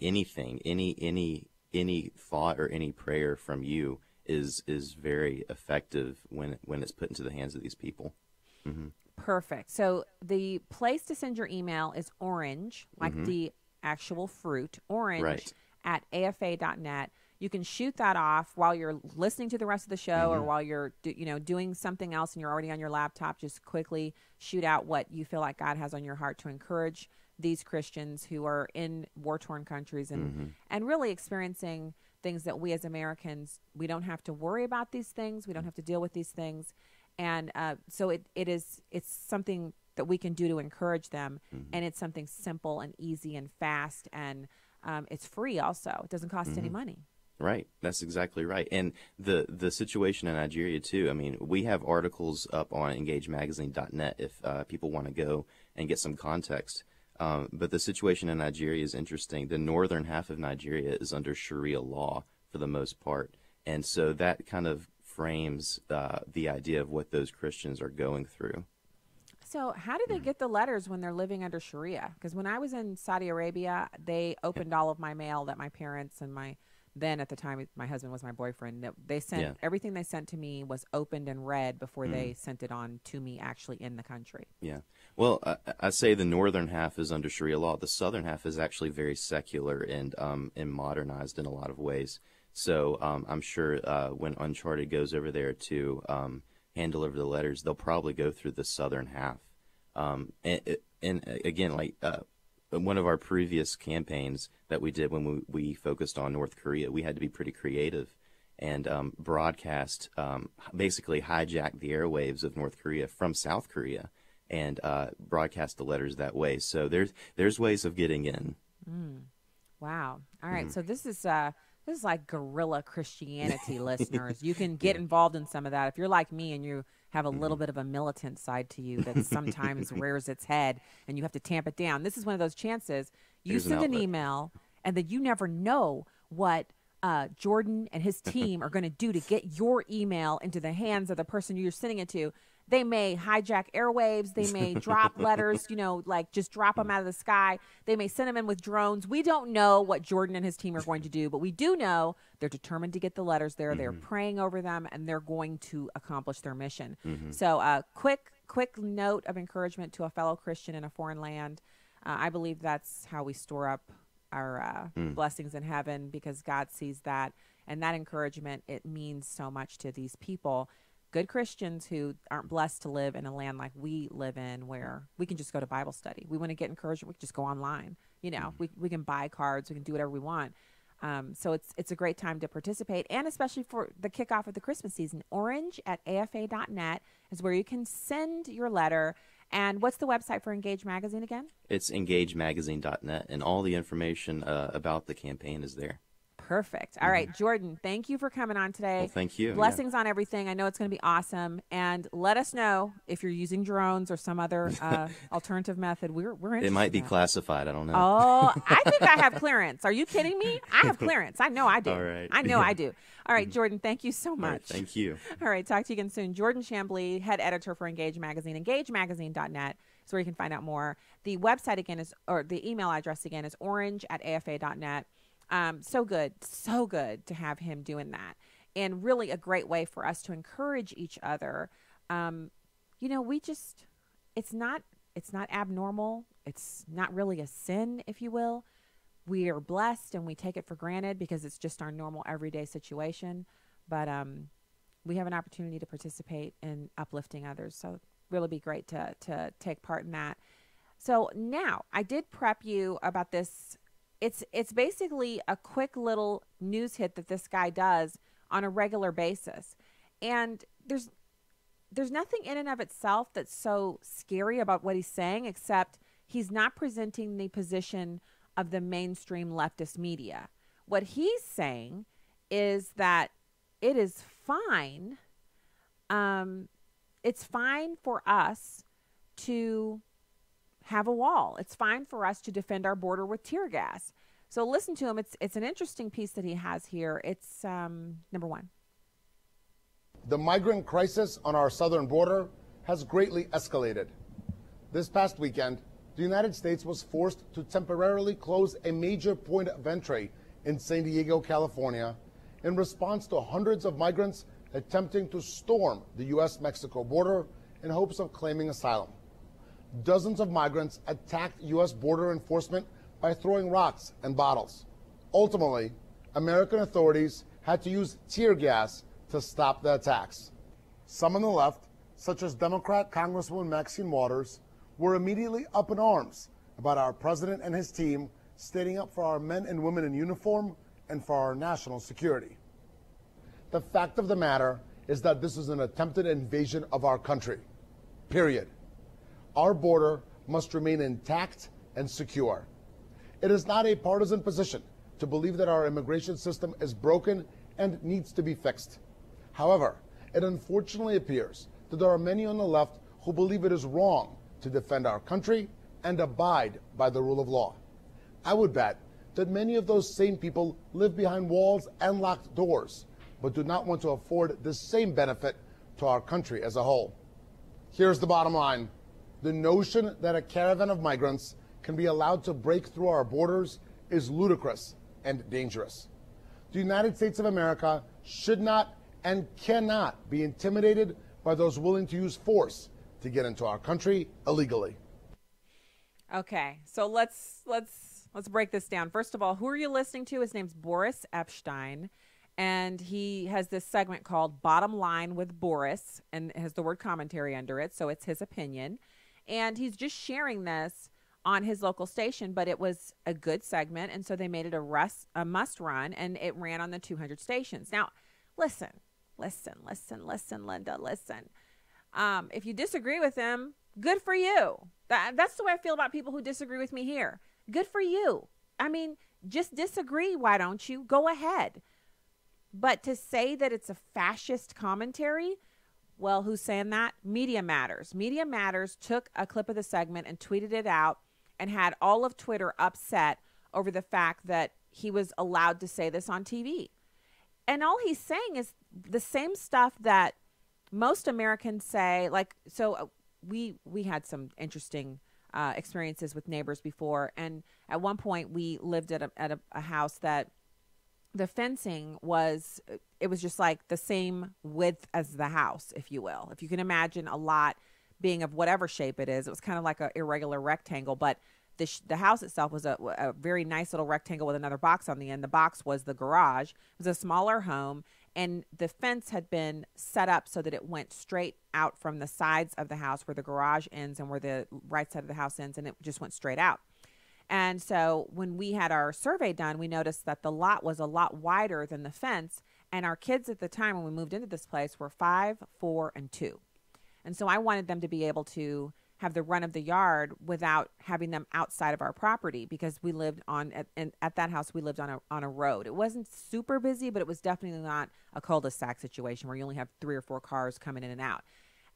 Speaker 1: anything, any thought or any prayer from you is very effective when it's put into the hands of these people.
Speaker 11: Perfect. So the place to send your email is orange, like the actual fruit, orange at afa.net. You can shoot that off while you're listening to the rest of the show or while you're doing something else and you're already on your laptop. Just quickly shoot out what you feel like God has on your heart to encourage these Christians who are in war-torn countries and really experiencing things that we as Americans, we don't have to worry about these things. We don't have to deal with these things. And so it's something that we can do to encourage them. And it's something simple and easy and fast. And it's free also. It doesn't cost any money.
Speaker 1: Right. That's exactly right. And the situation in Nigeria, too. I mean, we have articles up on engagemagazine.net if people want to go and get some context. But the situation in Nigeria is interesting. The northern half of Nigeria is under Sharia law for the most part. And so that kind of frames the idea of what those Christians are going through.
Speaker 11: So how do they get the letters when they're living under Sharia? Because when I was in Saudi Arabia, they opened all of my mail that my parents and then at the time my husband was my boyfriend, they sent everything they sent to me was opened and read before they sent it on to me actually in the country. Yeah.
Speaker 1: Well, I say the northern half is under Sharia law. The southern half is actually very secular and modernized in a lot of ways. So I'm sure when Uncharted goes over there to hand deliver the letters, they'll probably go through the southern half. And again, like one of our previous campaigns that we did when we focused on North Korea, we had to be pretty creative and broadcast, basically hijack the airwaves of North Korea from South Korea and broadcast the letters that way. So there's ways of getting in.
Speaker 11: Wow. All right. So this is like guerrilla Christianity, listeners. You can get involved in some of that. If you're like me and you have a little bit of a militant side to you that sometimes rears its head and you have to tamp it down. This is one of those chances. You send an email and then you never know what Jordan and his team are going to do to get your email into the hands of the person you're sending it to. They may hijack airwaves. They may drop letters, like just drop them out of the sky. They may send them in with drones. We don't know what Jordan and his team are going to do, but we do know they're determined to get the letters there. They're praying over them, and they're going to accomplish their mission. So quick note of encouragement to a fellow Christian in a foreign land. I believe that's how we store up our blessings in heaven because God sees that. And that encouragement, it means so much to these people. good Christians who aren't blessed to live in a land like we live in, where we can just go to Bible study. We want to get encouragement, we can just go online. You know, we can buy cards, we can do whatever we want. So it's a great time to participate, and especially for the kickoff of the Christmas season. Orange@afa.net is where you can send your letter. And what's the website for Engage Magazine again?
Speaker 1: It's engagemagazine.net, and all the information about the campaign is there.
Speaker 11: Perfect. All right, Jordan, thank you for coming on today.
Speaker 1: Well, thank you.
Speaker 11: Blessings on everything. I know it's going to be awesome. And let us know if you're using drones or some other alternative method. We're interested.
Speaker 1: It might be
Speaker 11: in that.
Speaker 1: classified. I don't know.
Speaker 11: Oh, I think I have clearance. Are you kidding me? I have clearance. I know I do.
Speaker 1: All right.
Speaker 11: I know I do. All right, Jordan, thank you so much.
Speaker 1: All right, thank you.
Speaker 11: All right, talk to you again soon. Jordan Chambly, head editor for Engage Magazine. EngageMagazine.net is where you can find out more. The website again is, or the email address again is orange@afa.net. So good to have him doing that, and really a great way for us to encourage each other. You know, it's not abnormal. It's not really a sin, if you will. We are blessed and we take it for granted because it's just our normal everyday situation. But we have an opportunity to participate in uplifting others. So really be great to take part in that. So now I did prep you about this. It's basically a quick little news hit that this guy does on a regular basis. And there's nothing in and of itself that's so scary about what he's saying, except he's not presenting the position of the mainstream leftist media. What he's saying is that it is fine. It's fine for us to have a wall. It's fine for us to defend our border with tear gas. So listen to him. It's an interesting piece that he has here. It's number one.
Speaker 3: The migrant crisis on our southern border has greatly escalated. This past weekend, the United States was forced to temporarily close a major point of entry in San Diego, California, in response to hundreds of migrants attempting to storm the U.S.-Mexico border in hopes of claiming asylum. Dozens of migrants attacked U.S. border enforcement by throwing rocks and bottles. Ultimately, American authorities had to use tear gas to stop the attacks. Some on the left, such as Democrat Congresswoman Maxine Waters, were immediately up in arms about our president and his team standing up for our men and women in uniform and for our national security. The fact of the matter is that this is an attempted invasion of our country, period. Our border must remain intact and secure. It is not a partisan position to believe that our immigration system is broken and needs to be fixed. However, it unfortunately appears that there are many on the left who believe it is wrong to defend our country and abide by the rule of law. I would bet that many of those same people live behind walls and locked doors, but do not want to afford this same benefit to our country as a whole. Here's the bottom line. The notion that a caravan of migrants can be allowed to break through our borders is ludicrous and dangerous. The United States of America should not and cannot be intimidated by those willing to use force to get into our country illegally.
Speaker 11: Okay, so let's break this down. First of all, who are you listening to? His name's Boris Epshteyn, and he has this segment called Bottom Line with Boris, and it has the word commentary under it, so it's his opinion. And he's just sharing this on his local station, but it was a good segment, and so they made it a must run, and it ran on the 200 stations. Now, listen, Linda, listen. If you disagree with him, good for you. That's the way I feel about people who disagree with me here. Good for you. I mean, just disagree, why don't you? Go ahead. But to say that it's a fascist commentary, well, who's saying that? Media Matters. Media Matters took a clip of the segment and tweeted it out and had all of Twitter upset over the fact that he was allowed to say this on TV. And all he's saying is the same stuff that most Americans say. Like, so we had some interesting experiences with neighbors before. And at one point we lived at a house that the fencing was, it was just like the same width as the house, if you will. If you can imagine a lot being of whatever shape it is, it was kind of like an irregular rectangle, but the house itself was a very nice little rectangle with another box on the end. The box was the garage. It was a smaller home, And the fence had been set up so that it went straight out from the sides of the house where the garage ends and where the right side of the house ends, and it just went straight out. And so when we had our survey done, we noticed that the lot was a lot wider than the fence. And our kids at the time when we moved into this place were 5, 4, and 2. And so I wanted them to be able to have the run of the yard without having them outside of our property, because we lived at that house, we lived on a road. It wasn't super busy, but it was definitely not a cul-de-sac situation where you only have 3 or 4 cars coming in and out.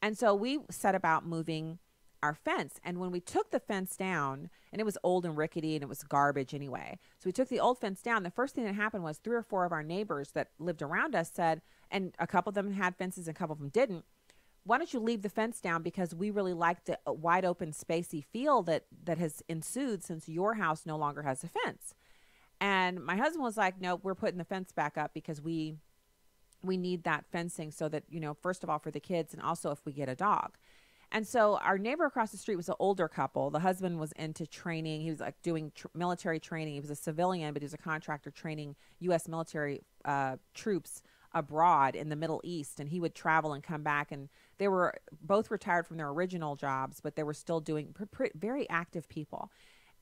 Speaker 11: And so we set about moving our fence. And when we took the fence down, and it was old and rickety and it was garbage anyway. So we took the old fence down. The first thing that happened was 3 or 4 of our neighbors that lived around us said, and a couple of them had fences and a couple of them didn't, why don't you leave the fence down, because we really like the wide open spacey feel that has ensued since your house no longer has a fence. And my husband was like, no, we're putting the fence back up because we need that fencing so that, first of all for the kids and also if we get a dog. And so our neighbor across the street was an older couple. The husband was into training. He was like doing military training. He was a civilian, but he was a contractor training U.S. military troops abroad in the Middle East. And he would travel and come back. And they were both retired from their original jobs, but they were still doing very active people.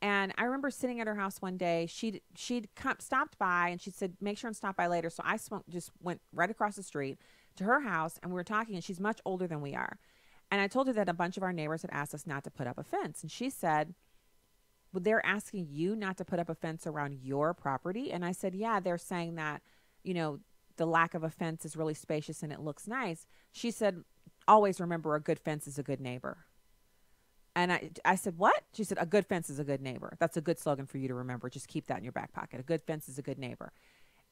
Speaker 11: And I remember sitting at her house one day. She'd stopped by and she said, make sure and stop by later. So I just went right across the street to her house and we were talking, and she's much older than we are. And I told her that a bunch of our neighbors had asked us not to put up a fence. And she said, well, they're asking you not to put up a fence around your property? And I said, yeah, they're saying that, the lack of a fence is really spacious and it looks nice. She said, always remember, a good fence is a good neighbor. And I said, what? She said, a good fence is a good neighbor. That's a good slogan for you to remember. Just keep that in your back pocket. A good fence is a good neighbor.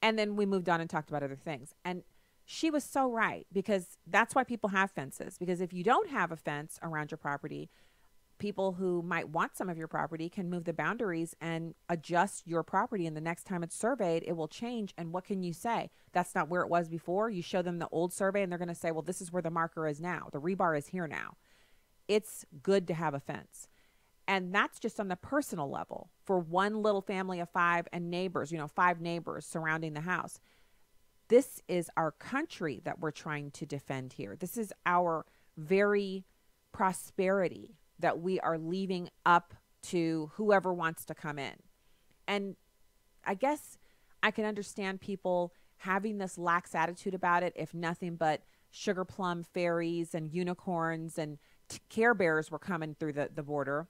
Speaker 11: And then we moved on and talked about other things. And she was so right, because that's why people have fences. Because if you don't have a fence around your property, people who might want some of your property can move the boundaries and adjust your property. And the next time it's surveyed, it will change. And what can you say? That's not where it was before. You show them the old survey and they're going to say, well, this is where the marker is now. The rebar is here now. It's good to have a fence. And that's just on the personal level for one little family of 5 and neighbors, 5 neighbors surrounding the house. This is our country that we're trying to defend here. This is our very prosperity that we are leaving up to whoever wants to come in. And I guess I can understand people having this lax attitude about it if nothing but sugar plum fairies and unicorns and Care Bears were coming through the border.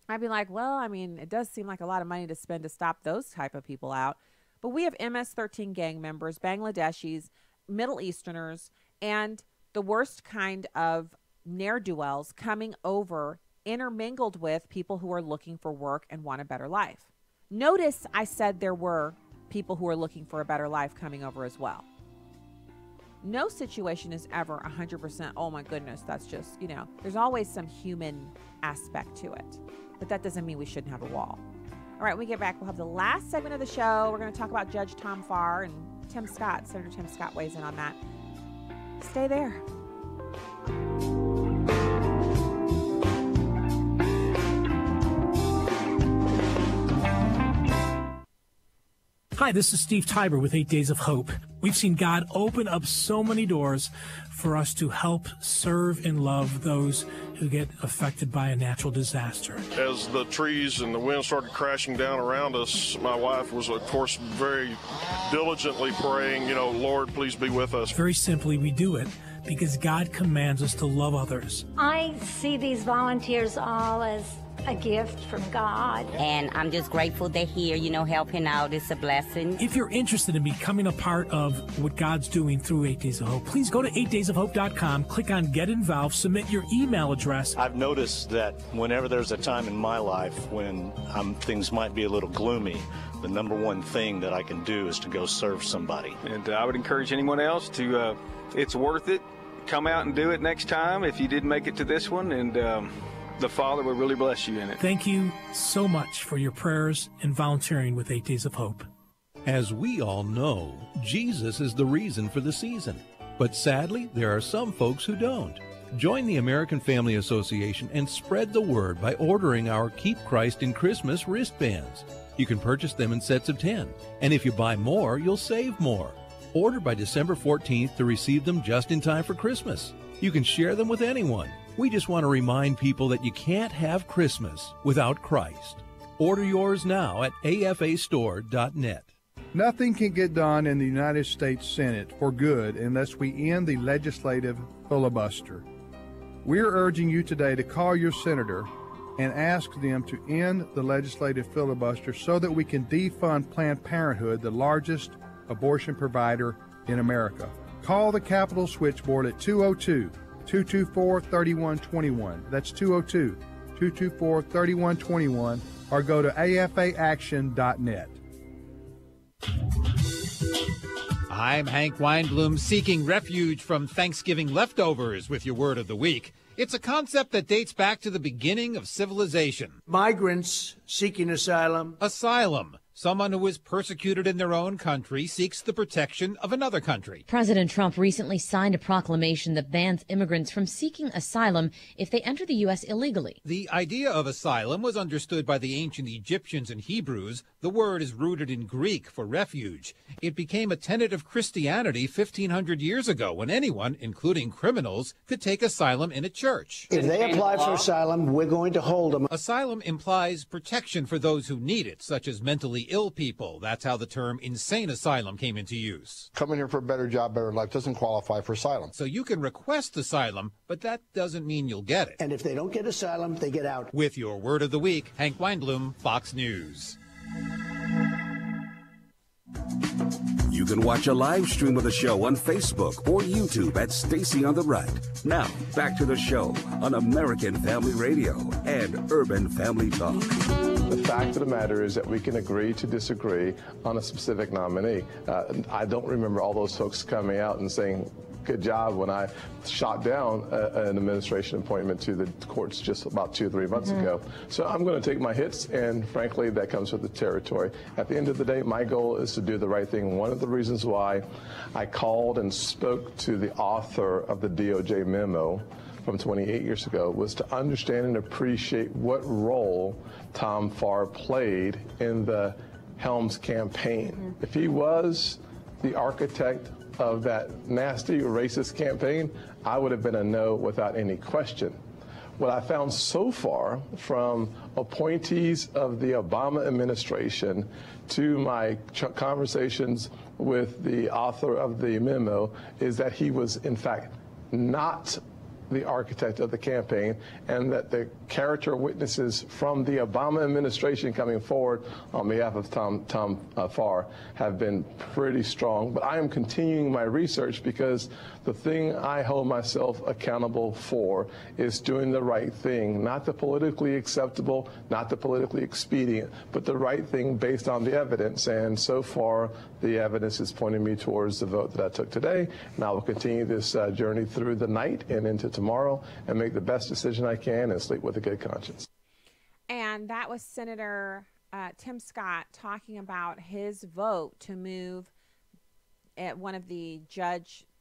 Speaker 11: I'd be like, well, I mean, it does seem like a lot of money to spend to stop those type of people out. But we have MS-13 gang members, Bangladeshis, Middle Easterners, and the worst kind of ne'er-do-wells coming over, intermingled with people who are looking for work and want a better life. Notice I said there were people who are looking for a better life coming over as well. No situation is ever 100%, oh my goodness, that's just, there's always some human aspect to it. But that doesn't mean we shouldn't have a wall. All right, when we get back, we'll have the last segment of the show. We're going to talk about Judge Tom Farr and Tim Scott. Senator Tim Scott weighs in on that. Stay there.
Speaker 2: Hi, this is Steve Tiber with 8 Days of Hope. We've seen God open up so many doors for us to help serve and love those who get affected by a natural disaster.
Speaker 5: As the trees and the wind started crashing down around us, my wife was, of course, very diligently praying, Lord, please be with us.
Speaker 2: Very simply, we do it because God commands us to love others.
Speaker 17: I see these volunteers all as a gift from God.
Speaker 19: And I'm just grateful they're here, helping out. It's a blessing.
Speaker 2: If you're interested in becoming a part of what God's doing through 8 Days of Hope, please go to 8daysofhope.com, click on Get Involved, submit your email address.
Speaker 20: I've noticed that whenever there's a time in my life when things might be a little gloomy, the number one thing that I can do is to go serve somebody.
Speaker 21: And I would encourage anyone else to, it's worth it. Come out and do it next time if you didn't make it to this one, and the Father will really bless you in it.
Speaker 2: Thank you so much for your prayers and volunteering with 8 Days of Hope.
Speaker 18: As we all know, Jesus is the reason for the season. But sadly, there are some folks who don't. Join the American Family Association and spread the word by ordering our Keep Christ in Christmas wristbands. You can purchase them in sets of 10, and if you buy more, you'll save more.
Speaker 6: Order by December 14th to receive them just in time for Christmas. You can share them with anyone. We just want to remind people that you can't have Christmas without Christ. Order yours now at afastore.net.
Speaker 15: Nothing can get done in the United States Senate for good unless we end the legislative filibuster. We're urging you today to call your senator and ask them to end the legislative filibuster so that we can defund Planned Parenthood, the largest abortion provider in America. Call the Capitol Switchboard at 202-224-3121. That's 202-224-3121, or go to afaaction.net.
Speaker 7: I'm Hank Weinblum, seeking refuge from Thanksgiving leftovers with your word of the week. It's a concept that dates back to the beginning of civilization.
Speaker 22: Migrants seeking asylum.
Speaker 7: Asylum. Someone who is persecuted in their own country seeks the protection of another country.
Speaker 24: President Trump recently signed a proclamation that bans immigrants from seeking asylum if they enter the U.S. illegally.
Speaker 7: The idea of asylum was understood by the ancient Egyptians and Hebrews. The word is rooted in Greek for refuge. It became a tenet of Christianity 1,500 years ago when anyone, including criminals, could take asylum in a church.
Speaker 22: If they apply for asylum, we're going to hold them.
Speaker 7: Asylum implies protection for those who need it, such as mentally ill people. That's how the term insane asylum came into use.
Speaker 25: Coming here for a better job, better life doesn't qualify for asylum.
Speaker 7: So you can request asylum, but that doesn't mean you'll get it.
Speaker 22: And if they don't get asylum, they get out.
Speaker 7: With your word of the week, Hank Weinblum, Fox News.
Speaker 4: You can watch a live stream of the show on Facebook or YouTube at Stacy on the Right. Now, back to the show on American Family Radio and Urban Family Talk.
Speaker 26: The fact of the matter is that we can agree to disagree on a specific nominee. I don't remember all those folks coming out and saying, good job, when I shot down an administration appointment to the courts just about 2 or 3 months ago. So I'm going to take my hits, and frankly, that comes with the territory. At the end of the day, my goal is to do the right thing. One of the reasons why I called and spoke to the author of the DOJ memo from 28 years ago was to understand and appreciate what role Tom Farr played in the Helms campaign. If he was the architect of that nasty racist campaign, I would have been a no without any question. What I found so far from appointees of the Obama administration to my conversations with the author of the memo is that he was in fact not the architect of the campaign, and that the character witnesses from the Obama administration coming forward on behalf of Tom Farr have been pretty strong. But I am continuing my research because the thing I hold myself accountable for is doing the right thing, not the politically acceptable, not the politically expedient, but the right thing based on the evidence. And so far, the evidence is pointing me towards the vote that I took today, and I will continue this journey through the night and into tomorrow and make the best decision I can and sleep with a good conscience.
Speaker 11: And that was Senator Tim Scott talking about his vote to move one of the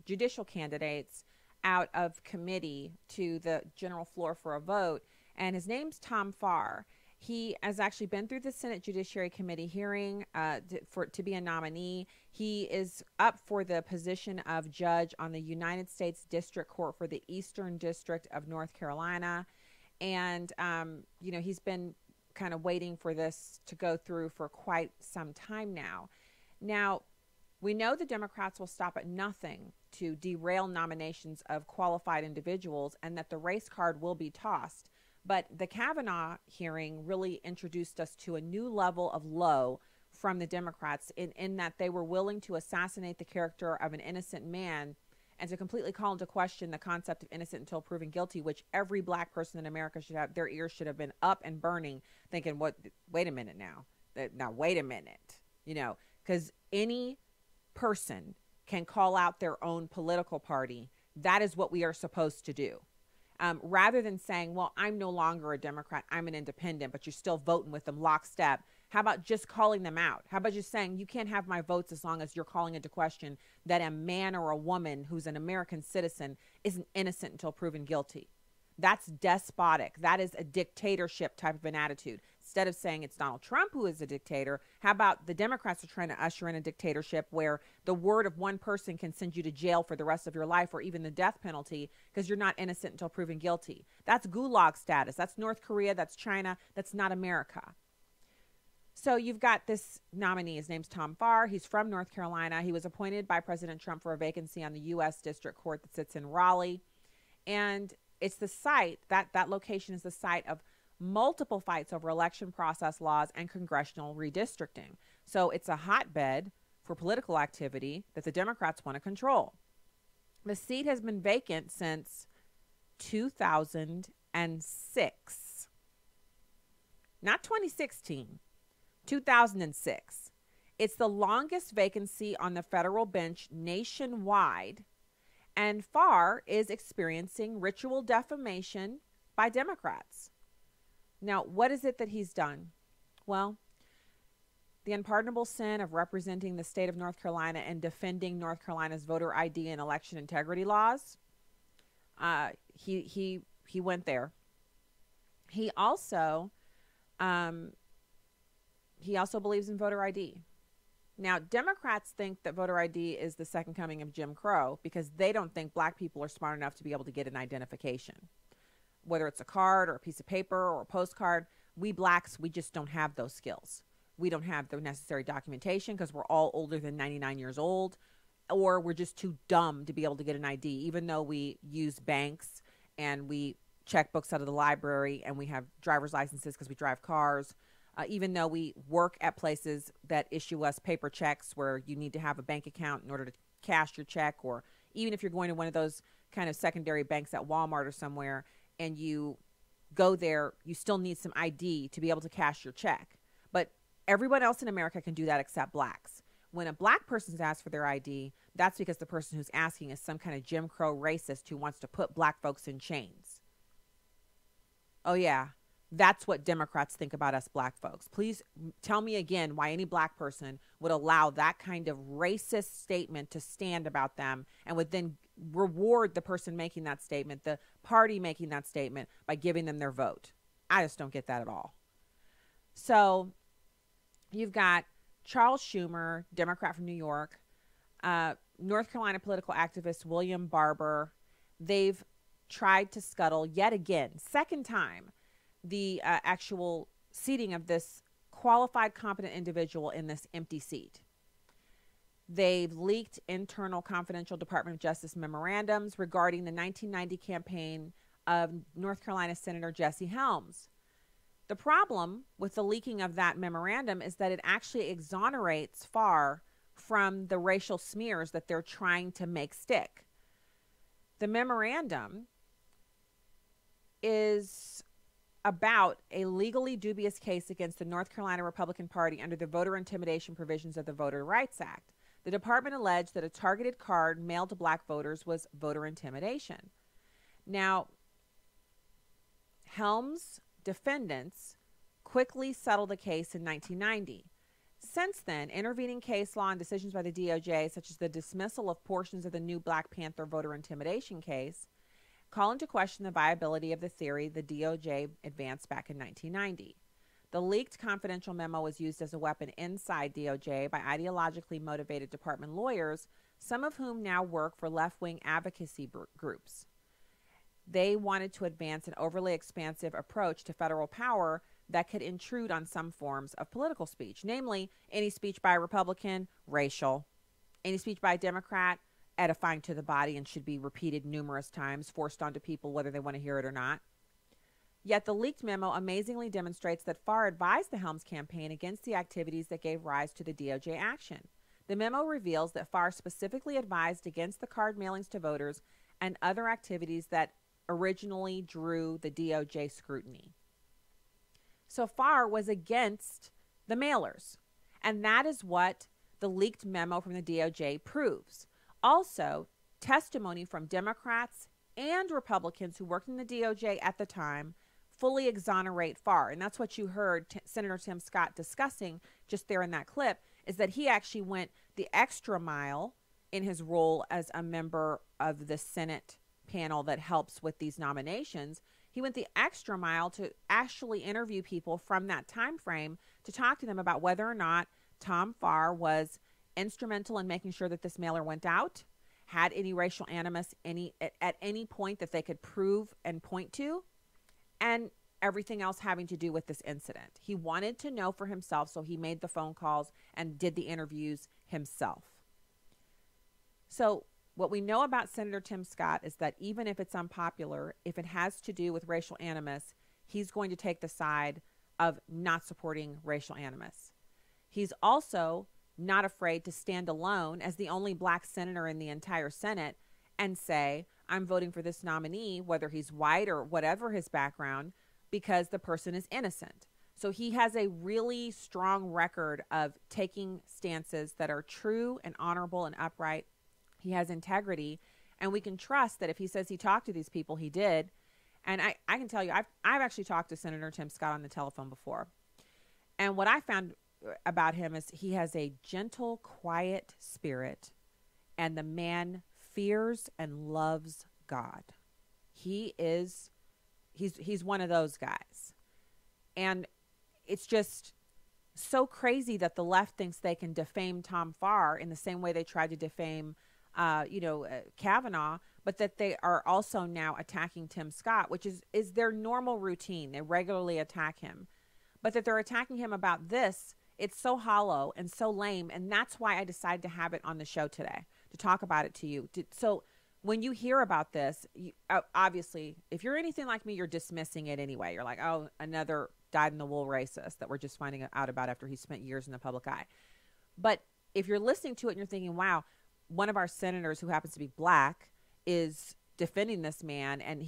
Speaker 11: judicial candidates out of committee to the general floor for a vote. And his name's Tom Farr. He has actually been through the Senate Judiciary Committee hearing to be a nominee. He is up for the position of judge on the United States District Court for the Eastern District of North Carolina. And, you know, he's been kind of waiting for this to go through for quite some time now. Now, we know the Democrats will stop at nothing to derail nominations of qualified individuals and that the race card will be tossed. But the Kavanaugh hearing really introduced us to a new level of low from the Democrats in that they were willing to assassinate the character of an innocent man and to completely call into question the concept of innocent until proven guilty, which every black person in America should have, their ears should have been up and burning, thinking, wait a minute now. Now, wait a minute, you know, because any person can call out their own political party. That is what we are supposed to do. Rather than saying, well, I'm no longer a Democrat, I'm an independent, but you're still voting with them lockstep. How about just calling them out? How about just saying you can't have my votes as long as you're calling into question that a man or a woman who's an American citizen isn't innocent until proven guilty? That's despotic. That is a dictatorship type of an attitude. Instead of saying it's Donald Trump who is a dictator, how about the Democrats are trying to usher in a dictatorship where the word of one person can send you to jail for the rest of your life, or even the death penalty, because you're not innocent until proven guilty. That's gulag status. That's North Korea. That's China. That's not America. So you've got this nominee. His name's Tom Farr. He's from North Carolina. He was appointed by President Trump for a vacancy on the U.S. District Court that sits in Raleigh. And it's the site, that location is the site of multiple fights over election process laws and congressional redistricting. So it's a hotbed for political activity that the Democrats want to control. The seat has been vacant since 2006. Not 2016, 2006. It's the longest vacancy on the federal bench nationwide, and Farr is experiencing ritual defamation by Democrats. Now, what is it that he's done? Well, the unpardonable sin of representing the state of North Carolina and defending North Carolina's voter ID and election integrity laws. He went there. He also believes in voter ID. Now, Democrats think that voter ID is the second coming of Jim Crow because they don't think black people are smart enough to be able to get an identification. Whether it's a card or a piece of paper or a postcard, we blacks, we just don't have those skills. We don't have the necessary documentation because we're all older than 99 years old, or we're just too dumb to be able to get an ID, even though we use banks and we check books out of the library and we have driver's licenses because we drive cars. Even though we work at places that issue us paper checks where you need to have a bank account in order to cash your check, or even if you're going to one of those kind of secondary banks at Walmart or somewhere and you go there, you still need some ID to be able to cash your check. But everyone else in America can do that except blacks. When a black person's asked for their ID, that's because the person who's asking is some kind of Jim Crow racist who wants to put black folks in chains. Oh, yeah. That's what Democrats think about us black folks. Please tell me again why any black person would allow that kind of racist statement to stand about them and would then reward the person making that statement, the party making that statement, by giving them their vote. I just don't get that at all. So you've got Charles Schumer, Democrat from New York, North Carolina political activist William Barber. They've tried to scuttle yet again, second time, the actual seating of this qualified, competent individual in this empty seat. They've leaked internal confidential Department of Justice memorandums regarding the 1990 campaign of North Carolina Senator Jesse Helms. The problem with the leaking of that memorandum is that it actually exonerates Farr from the racial smears that they're trying to make stick. The memorandum is about a legally dubious case against the North Carolina Republican Party under the voter intimidation provisions of the Voter Rights Act. The department alleged that a targeted card mailed to black voters was voter intimidation. Now, Helms' defendants quickly settled the case in 1990. Since then, intervening case law and decisions by the DOJ, such as the dismissal of portions of the new Black Panther voter intimidation case, call into question the viability of the theory the DOJ advanced back in 1990. The leaked confidential memo was used as a weapon inside DOJ by ideologically motivated department lawyers, some of whom now work for left-wing advocacy groups. They wanted to advance an overly expansive approach to federal power that could intrude on some forms of political speech, namely any speech by a Republican, racial, any speech by a Democrat, edifying to the body and should be repeated numerous times, forced onto people whether they want to hear it or not. Yet the leaked memo amazingly demonstrates that Farr advised the Helms campaign against the activities that gave rise to the DOJ action. The memo reveals that Farr specifically advised against the card mailings to voters and other activities that originally drew the DOJ scrutiny. So Farr was against the mailers, and that is what the leaked memo from the DOJ proves. Also, testimony from Democrats and Republicans who worked in the DOJ at the time fully exonerate Farr. And that's what you heard Senator Tim Scott discussing just there in that clip, is that he actually went the extra mile in his role as a member of the Senate panel that helps with these nominations. He went the extra mile to actually interview people from that time frame to talk to them about whether or not Tom Farr was instrumental in making sure that this mailer went out, had any racial animus at any point that they could prove and point to, and everything else having to do with this incident. He wanted to know for himself, so he made the phone calls and did the interviews himself. So what we know about Senator Tim Scott is that even if it's unpopular, if it has to do with racial animus, he's going to take the side of not supporting racial animus. He's also not afraid to stand alone as the only black senator in the entire Senate and say, I'm voting for this nominee, whether he's white or whatever his background, because the person is innocent. So he has a really strong record of taking stances that are true and honorable and upright. He has integrity, and we can trust that if he says he talked to these people, he did. And I can tell you, I've actually talked to Senator Tim Scott on the telephone before. And what I found about him is he has a gentle, quiet spirit, and the man fears and loves God. He's one of those guys. And it's just so crazy that the left thinks they can defame Tom Farr in the same way they tried to defame Kavanaugh, but that they are also now attacking Tim Scott, which is their normal routine. They regularly attack him. But that they're attacking him about this, it's so hollow and so lame. And that's why I decided to have it on the show today, to talk about it to you. So when you hear about this, obviously, if you're anything like me, you're dismissing it anyway. You're like, oh, another dyed-in-the-wool racist that we're just finding out about after he spent years in the public eye. But if you're listening to it and you're thinking, wow, one of our senators who happens to be black is defending this man, and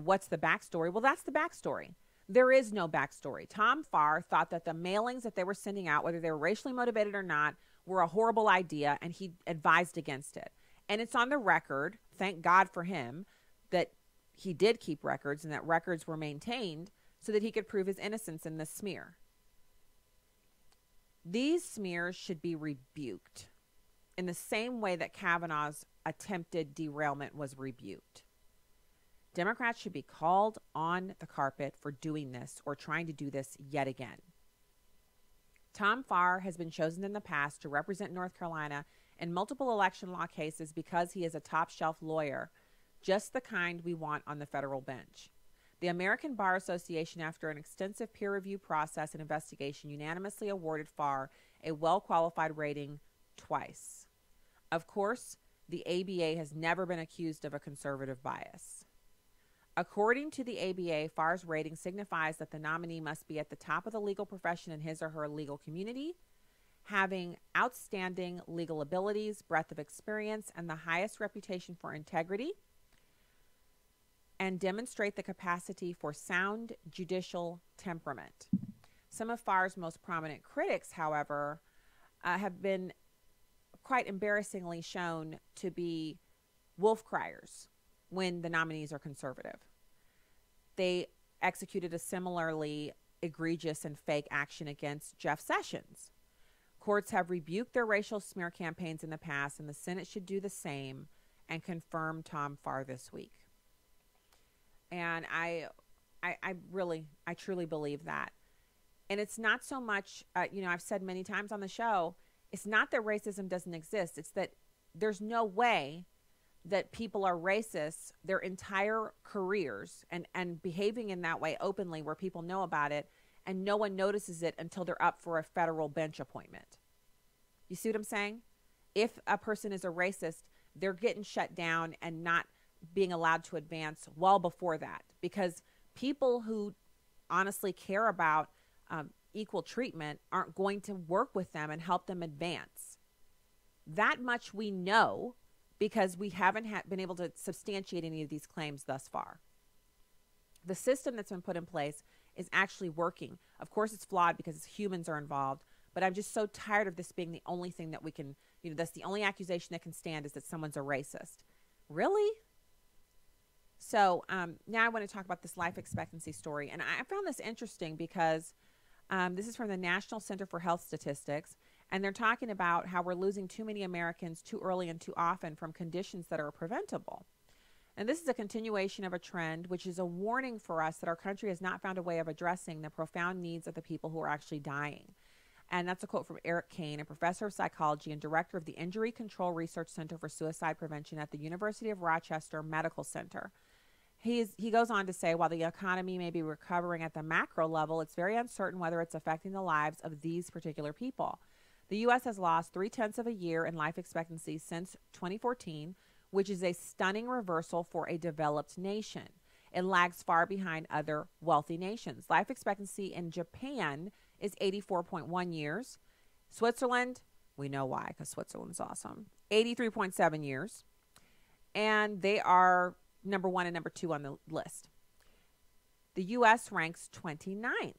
Speaker 11: what's the backstory? Well, that's the backstory. There is no backstory. Tom Farr thought that the mailings that they were sending out, whether they were racially motivated or not, were a horrible idea, and he advised against it. And it's on the record, thank God for him, that he did keep records and that records were maintained so that he could prove his innocence in this smear. These smears should be rebuked in the same way that Kavanaugh's attempted derailment was rebuked. Democrats should be called on the carpet for doing this or trying to do this yet again. Tom Farr has been chosen in the past to represent North Carolina in multiple election law cases because he is a top-shelf lawyer, just the kind we want on the federal bench. The American Bar Association, after an extensive peer review process and investigation, unanimously awarded Farr a well-qualified rating twice. Of course, the ABA has never been accused of a conservative bias. According to the ABA, Farr's rating signifies that the nominee must be at the top of the legal profession in his or her legal community, having outstanding legal abilities, breadth of experience, and the highest reputation for integrity, and demonstrate the capacity for sound judicial temperament. Some of Farr's most prominent critics, however, have been quite embarrassingly shown to be wolf criers when the nominees are conservative. They executed a similarly egregious and fake action against Jeff Sessions. Courts have rebuked their racial smear campaigns in the past, and the Senate should do the same and confirm Tom Farr this week. And I truly believe that. And it's not so much, I've said many times on the show, it's not that racism doesn't exist. It's that there's no way that people are racist their entire careers and behaving in that way openly where people know about it and no one notices it until they're up for a federal bench appointment. You see what I'm saying? If a person is a racist, they're getting shut down and not being allowed to advance well before that, because people who honestly care about equal treatment aren't going to work with them and help them advance. That much we know, because we haven't been able to substantiate any of these claims thus far. The system that's been put in place is actually working. Of course, it's flawed because humans are involved, but I'm just so tired of this being the only thing that we can, that's the only accusation that can stand, is that someone's a racist. Really? So now I want to talk about this life expectancy story. And I found this interesting because this is from the National Center for Health Statistics. And they're talking about how we're losing too many Americans too early and too often from conditions that are preventable. And this is a continuation of a trend, which is a warning for us that our country has not found a way of addressing the profound needs of the people who are actually dying. And that's a quote from Eric Kane, a professor of psychology and director of the Injury Control Research Center for Suicide Prevention at the University of Rochester Medical Center. He goes on to say, while the economy may be recovering at the macro level, it's very uncertain whether it's affecting the lives of these particular people. The U.S. has lost 0.3 of a year in life expectancy since 2014, which is a stunning reversal for a developed nation. It lags far behind other wealthy nations. Life expectancy in Japan is 84.1 years. Switzerland, we know why, because Switzerland's awesome, 83.7 years. And they are number 1 and number 2 on the list. The U.S. ranks 29th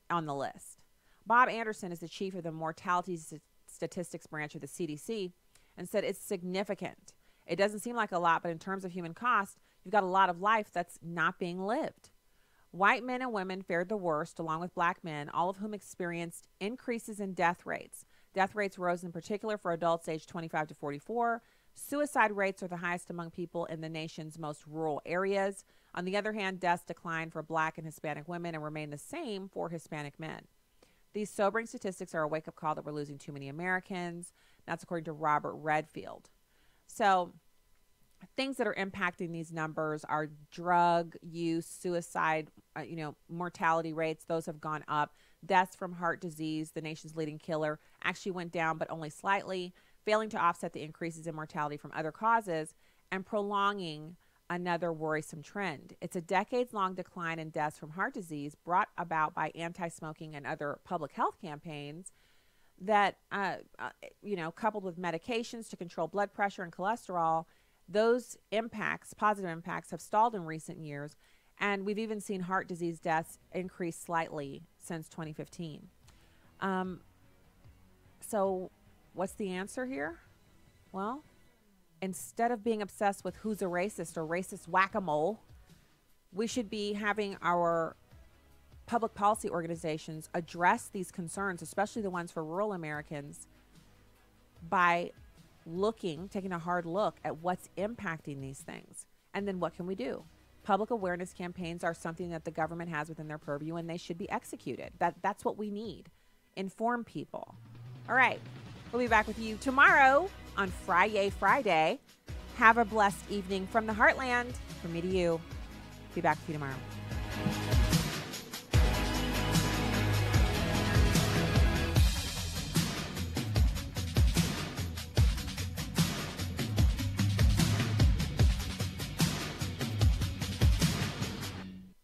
Speaker 11: on the list. Bob Anderson is the chief of the mortality statistics branch of the CDC and said it's significant. It doesn't seem like a lot, but in terms of human cost, you've got a lot of life that's not being lived. White men and women fared the worst, along with black men, all of whom experienced increases in death rates. Death rates rose in particular for adults aged 25 to 44. Suicide rates are the highest among people in the nation's most rural areas. On the other hand, deaths declined for black and Hispanic women and remain the same for Hispanic men. These sobering statistics are a wake-up call that we're losing too many Americans. That's according to Robert Redfield. So things that are impacting these numbers are drug use, suicide, mortality rates. Those have gone up. Deaths from heart disease, the nation's leading killer, actually went down, but only slightly, failing to offset the increases in mortality from other causes and prolonging another worrisome trend. It's a decades-long decline in deaths from heart disease brought about by anti-smoking and other public health campaigns that, coupled with medications to control blood pressure and cholesterol. Those impacts, positive impacts, have stalled in recent years, and we've even seen heart disease deaths increase slightly since 2015. So what's the answer here? Well, instead of being obsessed with who's a racist or racist whack-a-mole, we should be having our public policy organizations address these concerns, especially the ones for rural Americans, by taking a hard look at what's impacting these things. And then what can we do? Public awareness campaigns are something that the government has within their purview, and they should be executed. That's what we need. Inform people. All right. We'll be back with you tomorrow on Friday. Have a blessed evening from the Heartland. From me to you. Be back with you tomorrow.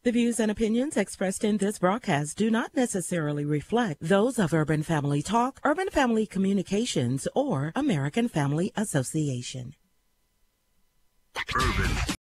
Speaker 8: The views and opinions expressed in this broadcast do not necessarily reflect those of Urban Family Talk, Urban Family Communications, or American Family Association.
Speaker 4: Urban